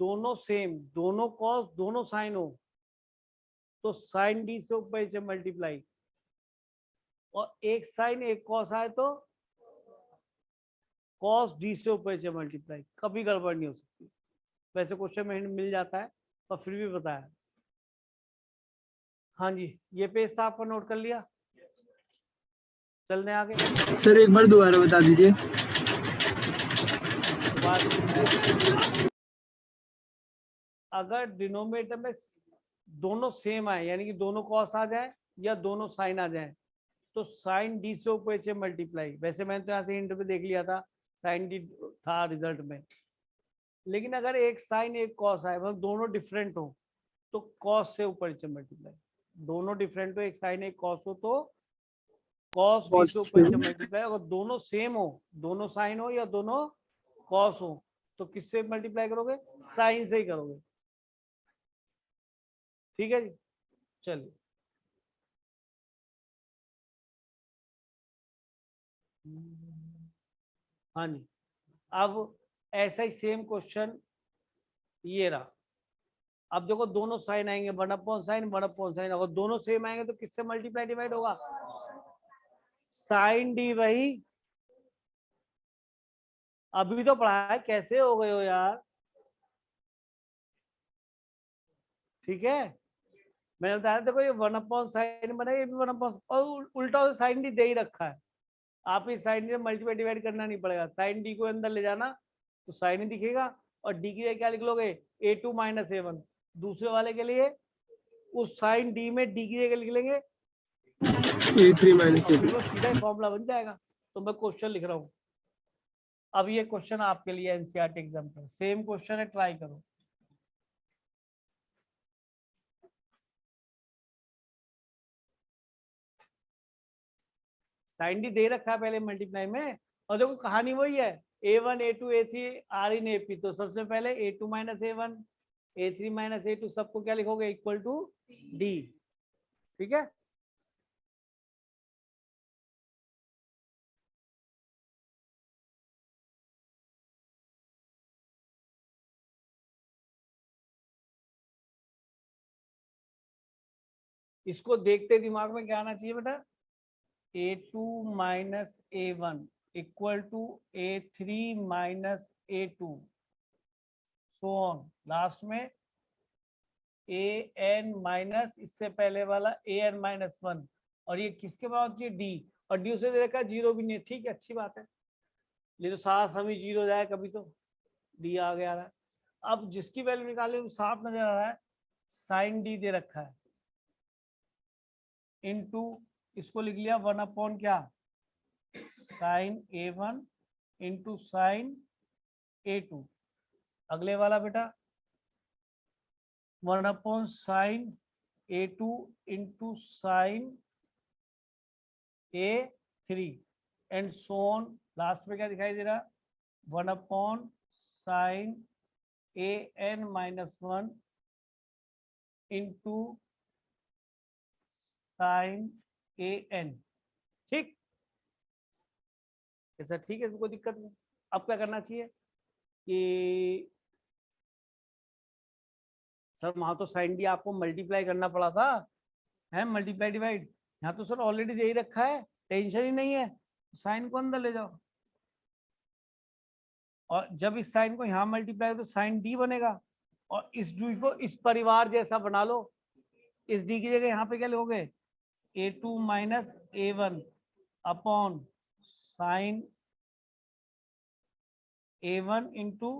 दोनों सेम, दोनों कॉस दोनों साइन हो तो साइन डी से ऊपर से मल्टीप्लाई। और एक साइन एक कॉस आए तो कॉस डी से ऊपर से मल्टीप्लाई, कभी गड़बड़ नहीं हो सकती। वैसे क्वेश्चन में मिल जाता है पर फिर भी बताया। हाँ जी, ये पेज था, आपको नोट कर लिया। चलने आगे। सर एक बार दोबारा बता दीजिए। अगर डिनोमिनेटर में दोनों सेम आए, यानी कि दोनों कॉस आ जाए या दोनों साइन आ जाए, तो साइन डी से ऊपर से मल्टीप्लाई। वैसे मैंने तो यहाँ से इंटर पे देख लिया था, साइन डी था रिजल्ट में। लेकिन अगर एक साइन एक कॉस आए, मतलब दोनों डिफरेंट हो, तो कॉस से ऊपर से मल्टीप्लाई। दोनों डिफरेंट हो, एक साइन एक कॉस हो तो कॉस डी से ऊपर से मल्टीप्लाई। अगर दोनों सेम हो, दोनों साइन हो या दोनों कॉस हो, तो किससे मल्टीप्लाई करोगे, साइन से ही करोगे। ठीक है जी, चलिए। हाँ जी, अब ऐसा ही सेम क्वेश्चन ये रहा। अब देखो दोनों साइन आएंगे, 1/sin 1/sin। अगर दोनों सेम आएंगे तो किससे मल्टीप्लाई डिवाइड होगा, साइन डी। वही अभी तो पढ़ा है, कैसे हो गए हो यार। ठीक है, मैंने बताया देखो ये 1/sin बना, ये भी 1/, और उल्टा साइन डी दे ही रखा है। आप इस साइन डी से मल्टीप्लाई डिवाइड करना नहीं पड़ेगा, साइन डी को अंदर ले जाना तो साइन ही दिखेगा। और डी की क्या लिख लोगे, a2 - a1। दूसरे वाले के लिए उस साइन डी में डी की जगह लिख लेंगे A3 - A2। वो सीधा ही फॉर्मूला बन जाएगा। तो मैं क्वेश्चन लिख रहा हूँ। अब ये क्वेश्चन आपके लिए एनसीईआरटी एग्जाम पर सेम क्वेश्चन है, ट्राई करो। साइन डी दे रखा है पहले मल्टीप्लाई में, और देखो कहानी वही है, a1 a2 a3 are in AP। तो सबसे पहले a2 - a1 a3 - a2 सबको क्या लिखोगे, इक्वल टू डी। ठीक है, इसको देखते दिमाग में क्या आना चाहिए बेटा, a2 - a1 equal to a3 - a2 so on. Last में an माइनस इससे पहले वाला an -1, और ये किसके बाद होती है, डी। और डी उसे दे रखा है, जीरो भी नहीं है। ठीक है, अच्छी बात है, ये तो सारा सभी जीरो जाए कभी तो डी आ गया है। अब जिसकी वैल्यू निकाले साफ नजर आ रहा है, साइन डी दे रखा है इनटू, इसको लिख लिया 1/ क्या, sign a1 into sine a2। अगले वाला बेटा 1/sin a2 into sine A3 and so on last में क्या दिखाई दे रहा, 1/sin an-1 into sin an। ठीक, ऐसा ठीक है, कोई दिक्कत नहीं। अब क्या करना चाहिए कि सर वहां तो साइन डी आपको मल्टीप्लाई करना पड़ा था, है मल्टीप्लाई डिवाइड, यहाँ तो सर ऑलरेडी दे ही रखा है, टेंशन ही नहीं है, साइन को अंदर ले जाओ और जब इस साइन को यहाँ मल्टीप्लाई तो साइन डी बनेगा और इस डी को इस परिवार जैसा बना लो। इस डी की जगह यहाँ पे क्या लोगे, a2 minus a1 upon sine a1 into,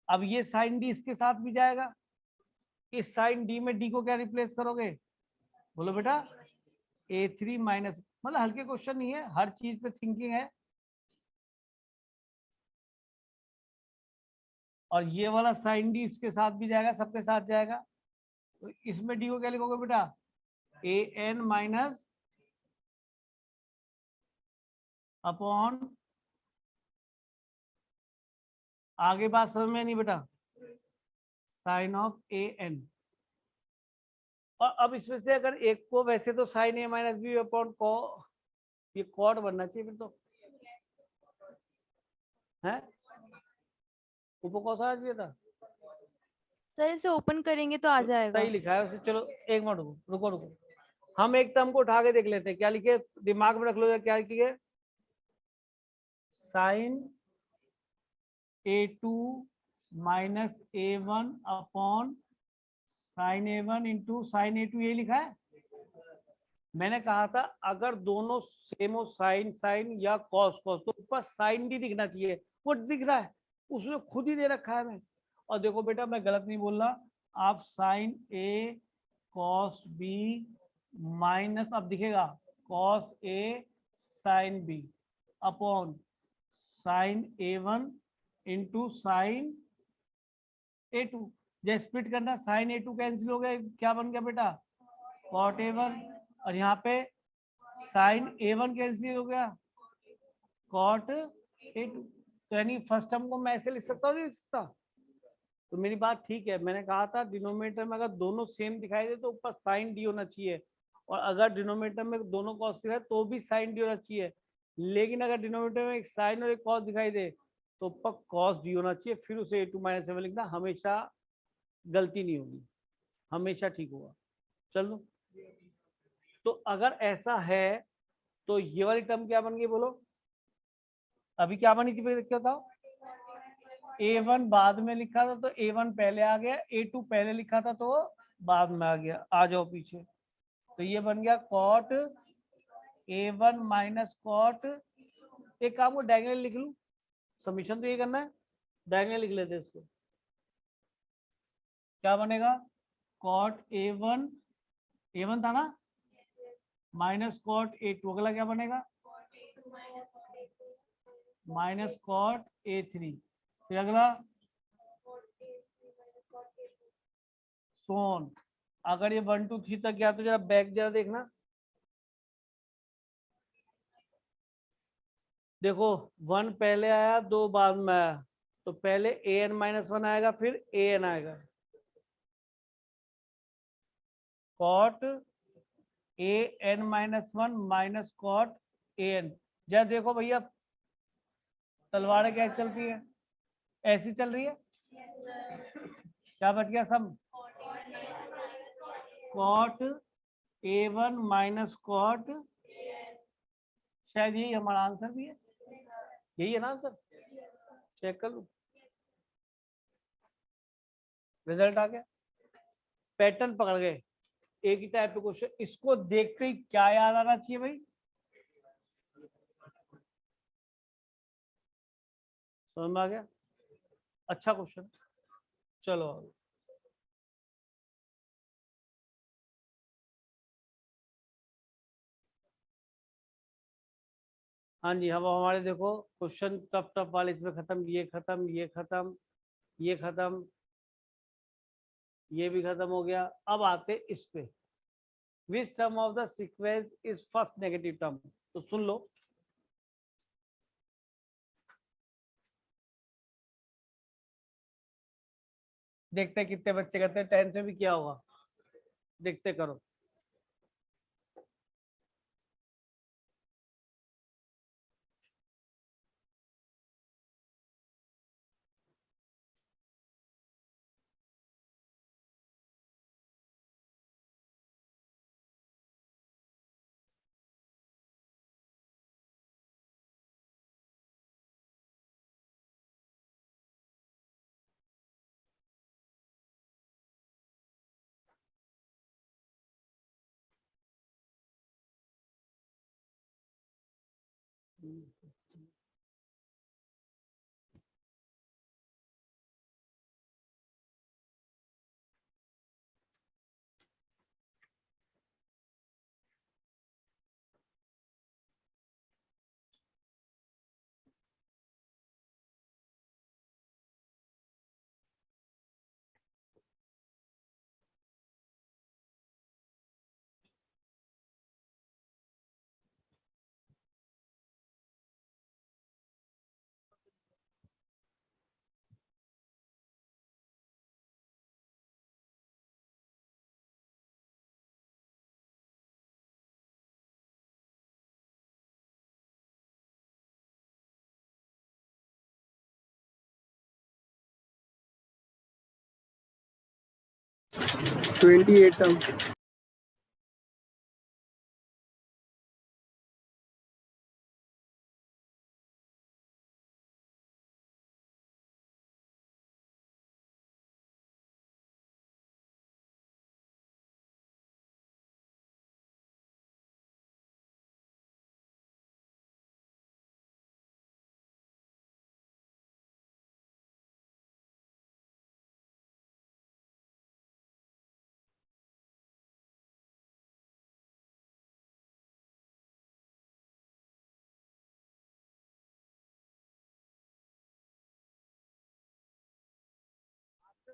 अब ये साइन डी इसके साथ भी जाएगा, इस साइन डी में डी को क्या रिप्लेस करोगे, बोलो बेटा a3 माइनस, मतलब हल्के क्वेश्चन नहीं है, हर चीज पे थिंकिंग है। और ये वाला साइन डी इसके साथ भी जाएगा, सबके साथ जाएगा, तो इसमें डी को क्या लिखोगे बेटा, ए एन माइनस अपॉन, आगे बात समझ में नहीं बेटा, साइन ऑफ ए एन। और अब इसमें से अगर एक को, वैसे तो sign A minus B upon को, ये कॉट बनना चाहिए फिर तो, है ऊपर कौन सा आ चाहिए था सर इसे ओपन करेंगे तो आ तो जाएगा। सही लिखा है उसे। चलो एक मिनट रुको रुको रुको, हम एक टर्म को उठा के देख लेते हैं, क्या लिखे दिमाग में रख लो, क्या लिखे, sine a2 minus a1 upon sine a1 into sine a2, ये लिखा है। मैंने कहा था अगर दोनों सेम हो, साइन साइन या कॉस कॉस, तो ऊपर साइन डी दिखना चाहिए, वो दिख रहा है, उसने खुद ही दे रखा है मैं। और देखो बेटा मैं गलत नहीं बोल रहा, आप sine A cos B minus, अब दिखेगा cos A sine B upon sine a1 into sine a2, जब स्प्लिट करना साइन a2 कैंसिल हो गया, क्या बन गया बेटा, कॉट a1, और यहाँ पे साइन a1 कैंसिल हो गया, कॉट a2। तो यानी फर्स्ट टर्म को मैं ऐसे लिख सकता हूँ, नहीं लिख सकता, तो मेरी बात ठीक है। मैंने कहा था डिनोमिनेटर में अगर दोनों सेम दिखाई दे तो ऊपर साइन डी होना चाहिए, और अगर डिनोमिनेटर में दोनों कॉस दिखाए तो भी साइन डी होना चाहिए, लेकिन अगर डिनोमिनेटर में एक साइन और एक कॉस दिखाई दे तो ऊपर कॉस डी होना चाहिए, फिर उसे a2 माइनस सेवन लिखना, हमेशा गलती नहीं होगी, हमेशा ठीक होगा। चलो तो अगर ऐसा है तो ये वाली टर्म क्या बन गई बोलो, अभी क्या बनी थी क्या था, a1 बाद में लिखा था तो a1 पहले आ गया, a2 पहले लिखा था तो बाद में आ गया, आ जाओ पीछे, तो ये बन गया कॉट a1 माइनस कॉट, एक काम को डायगोनल लिख लूं, समीशन तो ये करना है, डायगोनल लिख लेते इसको, क्या बनेगा, कॉट a1, a1 था ना, माइनस कॉट a2, अगला क्या बनेगा, माइनस कॉट a3, फिर अगला सोन। अगर ये 1 2 3 तक गया तो जरा बैक जरा देखना, देखो 1 पहले आया 2 बाद में आया, तो पहले an माइनस 1 आएगा फिर an आएगा, cot an minus 1 minus cot an। जरा देखो भैया तलवारें क्या चलती है, ऐसी चल रही है, क्या बच गया सब, कॉट a1 माइनस कॉट, शायद यही हमारा आंसर भी है, यही है ना आंसर, चेक कर लो, रिजल्ट आ गया, पैटर्न पकड़ गए, एक ही टाइप के क्वेश्चन, इसको देखते ही क्या याद आना चाहिए भाई, समझ में आ गया, अच्छा क्वेश्चन। चलो हाँ जी, अब हमारे देखो क्वेश्चन टफ टफ वाले इसमें खत्म, ये खत्म, ये खत्म, ये खत्म, ये भी खत्म हो गया। अब आते इस पे, which term of the sequence is first negative term. तो सुन लो, देखते हैं कितने बच्चे कहते हैं 10th में भी क्या होगा, देखते करो। Twenty eight term.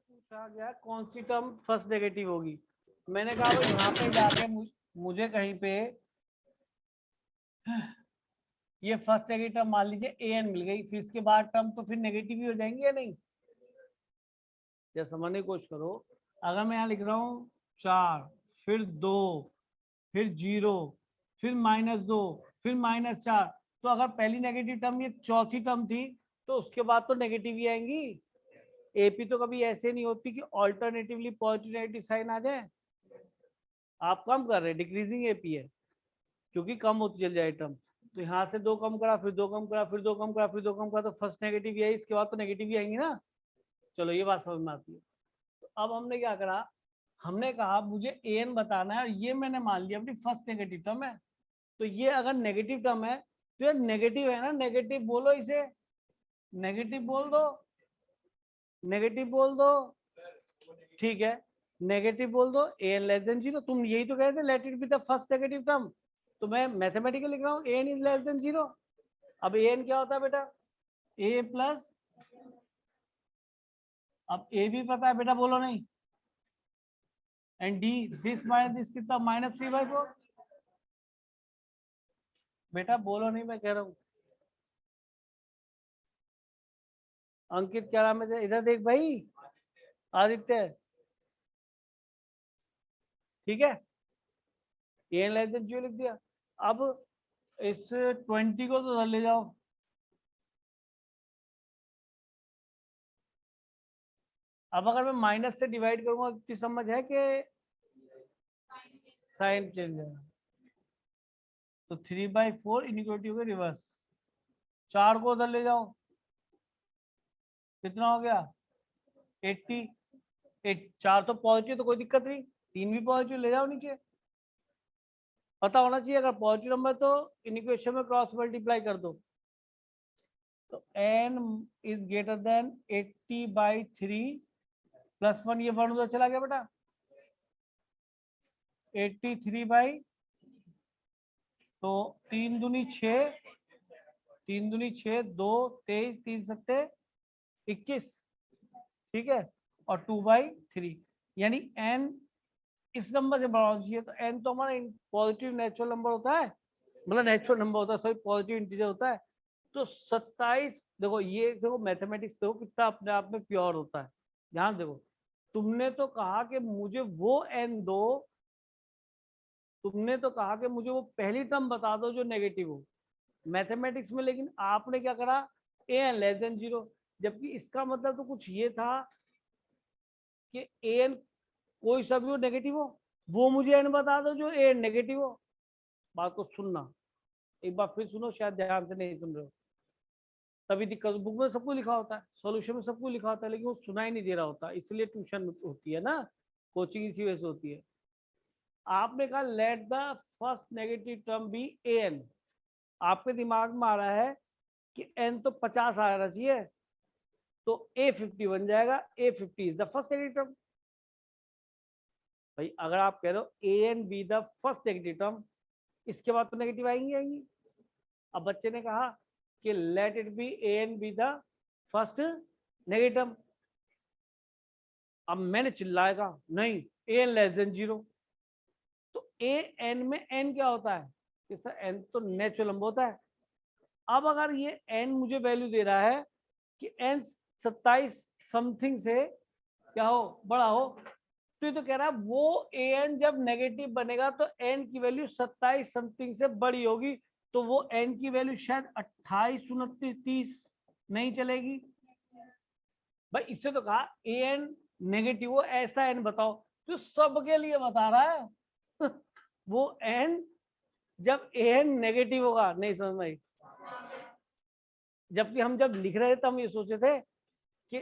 पूछा गया कौन सी टर्म फर्स्ट नेगेटिव होगी। मैंने कहा भाई यहाँ पे जाके मुझे कहीं पे ये फर्स्ट नेगेटिव टर्म मान लीजिए an मिल गई, फिर इसके बाद टर्म तो फिर नेगेटिव ही हो जाएंगे या नहीं। या समझने की कोशिश करो, अगर मैं यहाँ लिख रहा हूँ 4, फिर 2, फिर 0, फिर -2, फिर -4, तो अगर पहली नेगेटिव टर्म ये चौथी टर्म थी तो उसके बाद तो नेगेटिव ही आएंगी। एपी तो कभी ऐसे नहीं होती कि ऑल्टरनेटिवली पॉजिटिव नेगेटिव साइन आ जाए। आप कम कर रहे हैं, डिक्रीजिंग एपी है क्योंकि कम होती चल जाए टर्म। तो यहाँ से 2 कम करा, फिर 2 कम करा, फिर 2 कम करा, फिर 2 कम करा, तो फर्स्ट नेगेटिव ही आई, इसके बाद तो नेगेटिव ही आएंगी ना। चलो ये बात समझ में आती है। तो अब हमने क्या करा, हमने कहा मुझे an बताना है और ये मैंने मान लिया अपनी फर्स्ट नेगेटिव टर्म है। तो ये अगर नेगेटिव टर्म है तो ये नेगेटिव है ना, नेगेटिव बोलो इसे, नेगेटिव बोल दो, नेगेटिव बोल दो, ठीक है नेगेटिव बोल दो, an लेस देन 0। तुम यही तो कहते let it be the first negative term, तो मैं मैथमेटिकली लिख रहा हूँ an इज लेस देन 0। अब an क्या होता है बेटा, a प्लस, अब a भी पता है बेटा, बोलो नहीं, and d this minus this कितना -3/4। बेटा बोलो नहीं, मैं कह रहा हूँ। अंकित क्या नाम है, इधर देख भाई, आदित्य, ठीक है an लेस देन 0 लिख दिया। अब इस 20 को तो ले जाओ, अब अगर मैं माइनस से डिवाइड करूंगा तो समझ है कि साइन चेंज है, तो 3/4 इनइक्वालिटी हो गई रिवर्स। 4 को उधर ले जाओ, कितना हो गया 80। 4 तो पॉजिटिव तो कोई दिक्कत नहीं, 3 भी पॉजिटिव ले जाओ नीचे। पता होना चाहिए अगर पॉजिटिव नंबर तो इन इक्वेशन में क्रॉस मल्टीप्लाई कर दो। तो n is greater than 80/3 plus 1, ये 1 उधर चला गया बेटा, 83 तो 3 दूनी 6, 3 दूनी 6, 2 23, 3 सत्ते 21, ठीक है, और 2/3 यानी n इस नंबर से बड़ा होना चाहिए। तो n तो हमारा पॉजिटिव नेचुरल नंबर होता है, मतलब नेचुरल नंबर होता है, सॉरी पॉजिटिव इंटीजर होता है। तो 27, देखो ये देखो मैथमेटिक्स देखो कितना अपने आप में प्योर होता है। ध्यान देखो, तुमने तो कहा कि मुझे वो n दो, तुमने तो कहा कि मुझे वो पहली टर्म बता दो जो नेगेटिव हो मैथमेटिक्स में, लेकिन आपने क्या करा, an लेस देन 0, जबकि इसका मतलब तो कुछ ये था कि an कोई सा भी हो नेगेटिव हो, वो मुझे n बता दो जो an नेगेटिव हो। बात को सुनना, एक बार फिर सुनो, शायद ध्यान से नहीं सुन रहे हो, तभी दिक्कत। बुक में सब कुछ लिखा होता है, सॉल्यूशन में सब कुछ लिखा होता है, लेकिन वो सुनाई नहीं दे रहा होता, इसलिए ट्यूशन होती है ना, कोचिंग इसी वजह से होती है। आपने कहा let the first negative term be an, आपके दिमाग में आ रहा है कि n तो 50 आना चाहिए, तो a50 बन जाएगा, a50 is the first negative term. भाई अगर आप कह रहे हो an be the first negative term, इसके बाद तो नेगेटिव आएंगी। अब बच्चे ने कहा कि let it be an be the first negative term. अब मैंने चिल्लाएगा नहीं, an लेस देन 0, तो an में n क्या होता है कि सर n तो नेचुरल नंबर होता है। अब अगर ये n मुझे वैल्यू दे रहा है कि n 27 समथिंग से क्या हो, बड़ा हो, तो ये तो कह रहा है वो an जब नेगेटिव बनेगा तो n की वैल्यू 27 समथिंग से बड़ी होगी, तो वो n की वैल्यू शायद 28, 29, 30 नहीं चलेगी। भाई इससे तो कहा an नेगेटिव हो, ऐसा n बताओ, तो सबके लिए बता रहा है वो n जब an नेगेटिव होगा, नहीं समझ में आई। जबकि हम जब लिख रहे थे हम ये सोचे थे कि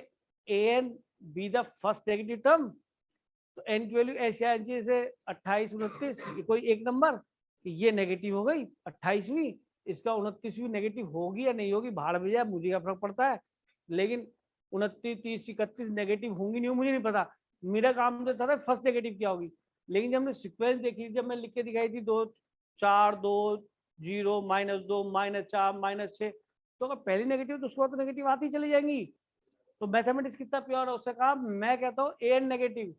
an be the first negative term, तो n की वैल्यू ऐसे आनी चाहिए जैसे 28, 29, कोई एक नंबर, ये नेगेटिव हो गई 28वीं, इसका 29वीं नेगेटिव होगी या नहीं होगी, भाड़ में जाए, मुझे क्या फर्क पड़ता है। लेकिन 29, 30, 31 नेगेटिव होंगी नहीं, मुझे नहीं पता, मेरा काम तो था फर्स्ट नेगेटिव क्या होगी। लेकिन जब हमने सिक्वेंस देखी, जब मैं लिख के दिखाई थी 2, 4, 2, 0, -2, -4, -6, तो अगर पहली नेगेटिव तो उसके बाद तो नेगेटिव आती चली जाएंगी। तो मैथमेटिक्स कितना प्योर है, उससे कहा मैं कहता हूँ an नेगेटिव,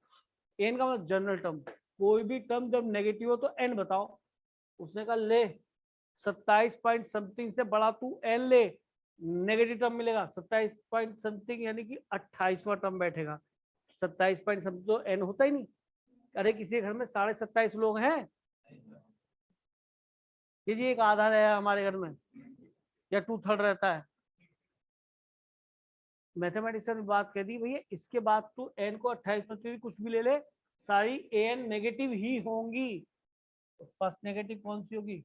n का मतलब जनरल टर्म, कोई भी टर्म जब नेगेटिव हो तो n बताओ। उसने कहा ले 27 पॉइंट समथिंग से बड़ा तू n ले, नेगेटिव टर्म मिलेगा 27 पॉइंट समथिंग, यानी कि 28वां टर्म बैठेगा। 27 पॉइंट समथिंग तो n होता ही नहीं। अरे किसी घर में 27.5 लोग हैं, ये एक आधा है हमारे घर में, या 2/3 रहता है। मैथमेटिक्स ने बात कह दी भैया, इसके बाद तो n को 28 कुछ भी ले ले, सारी an नेगेटिव ही होंगी। तो फर्स्ट नेगेटिव कौन सी होगी,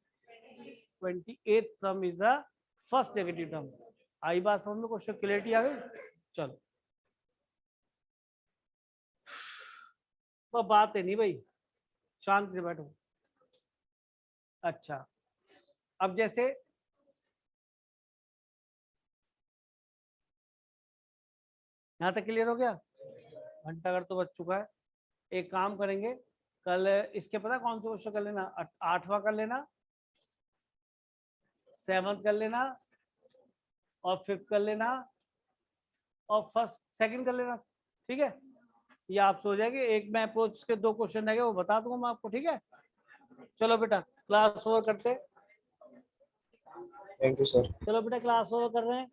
28th term is the first negative term. आई बात समझ में, क्वेश्चन क्लियरिटी आ गई। चलो तो बात है नहीं भाई, शांत से बैठो। अच्छा अब जैसे यहाँ तक क्लियर हो गया, घंटा घर तो बच चुका है। एक काम करेंगे, कल इसके पता कौन सा क्वेश्चन कर लेना, 8वां कर लेना, 7th कर लेना, और 5th कर लेना, और फर्स्ट सेकंड कर लेना, ठीक है। ये आप सो जाएंगे, एक मैं अप्रोच के 2 क्वेश्चन रहेंगे वो बता दूंगा मैं आपको, ठीक है। चलो बेटा क्लास ओवर करते, थैंक यू सर। चलो बेटा क्लास ओवर कर रहे हैं।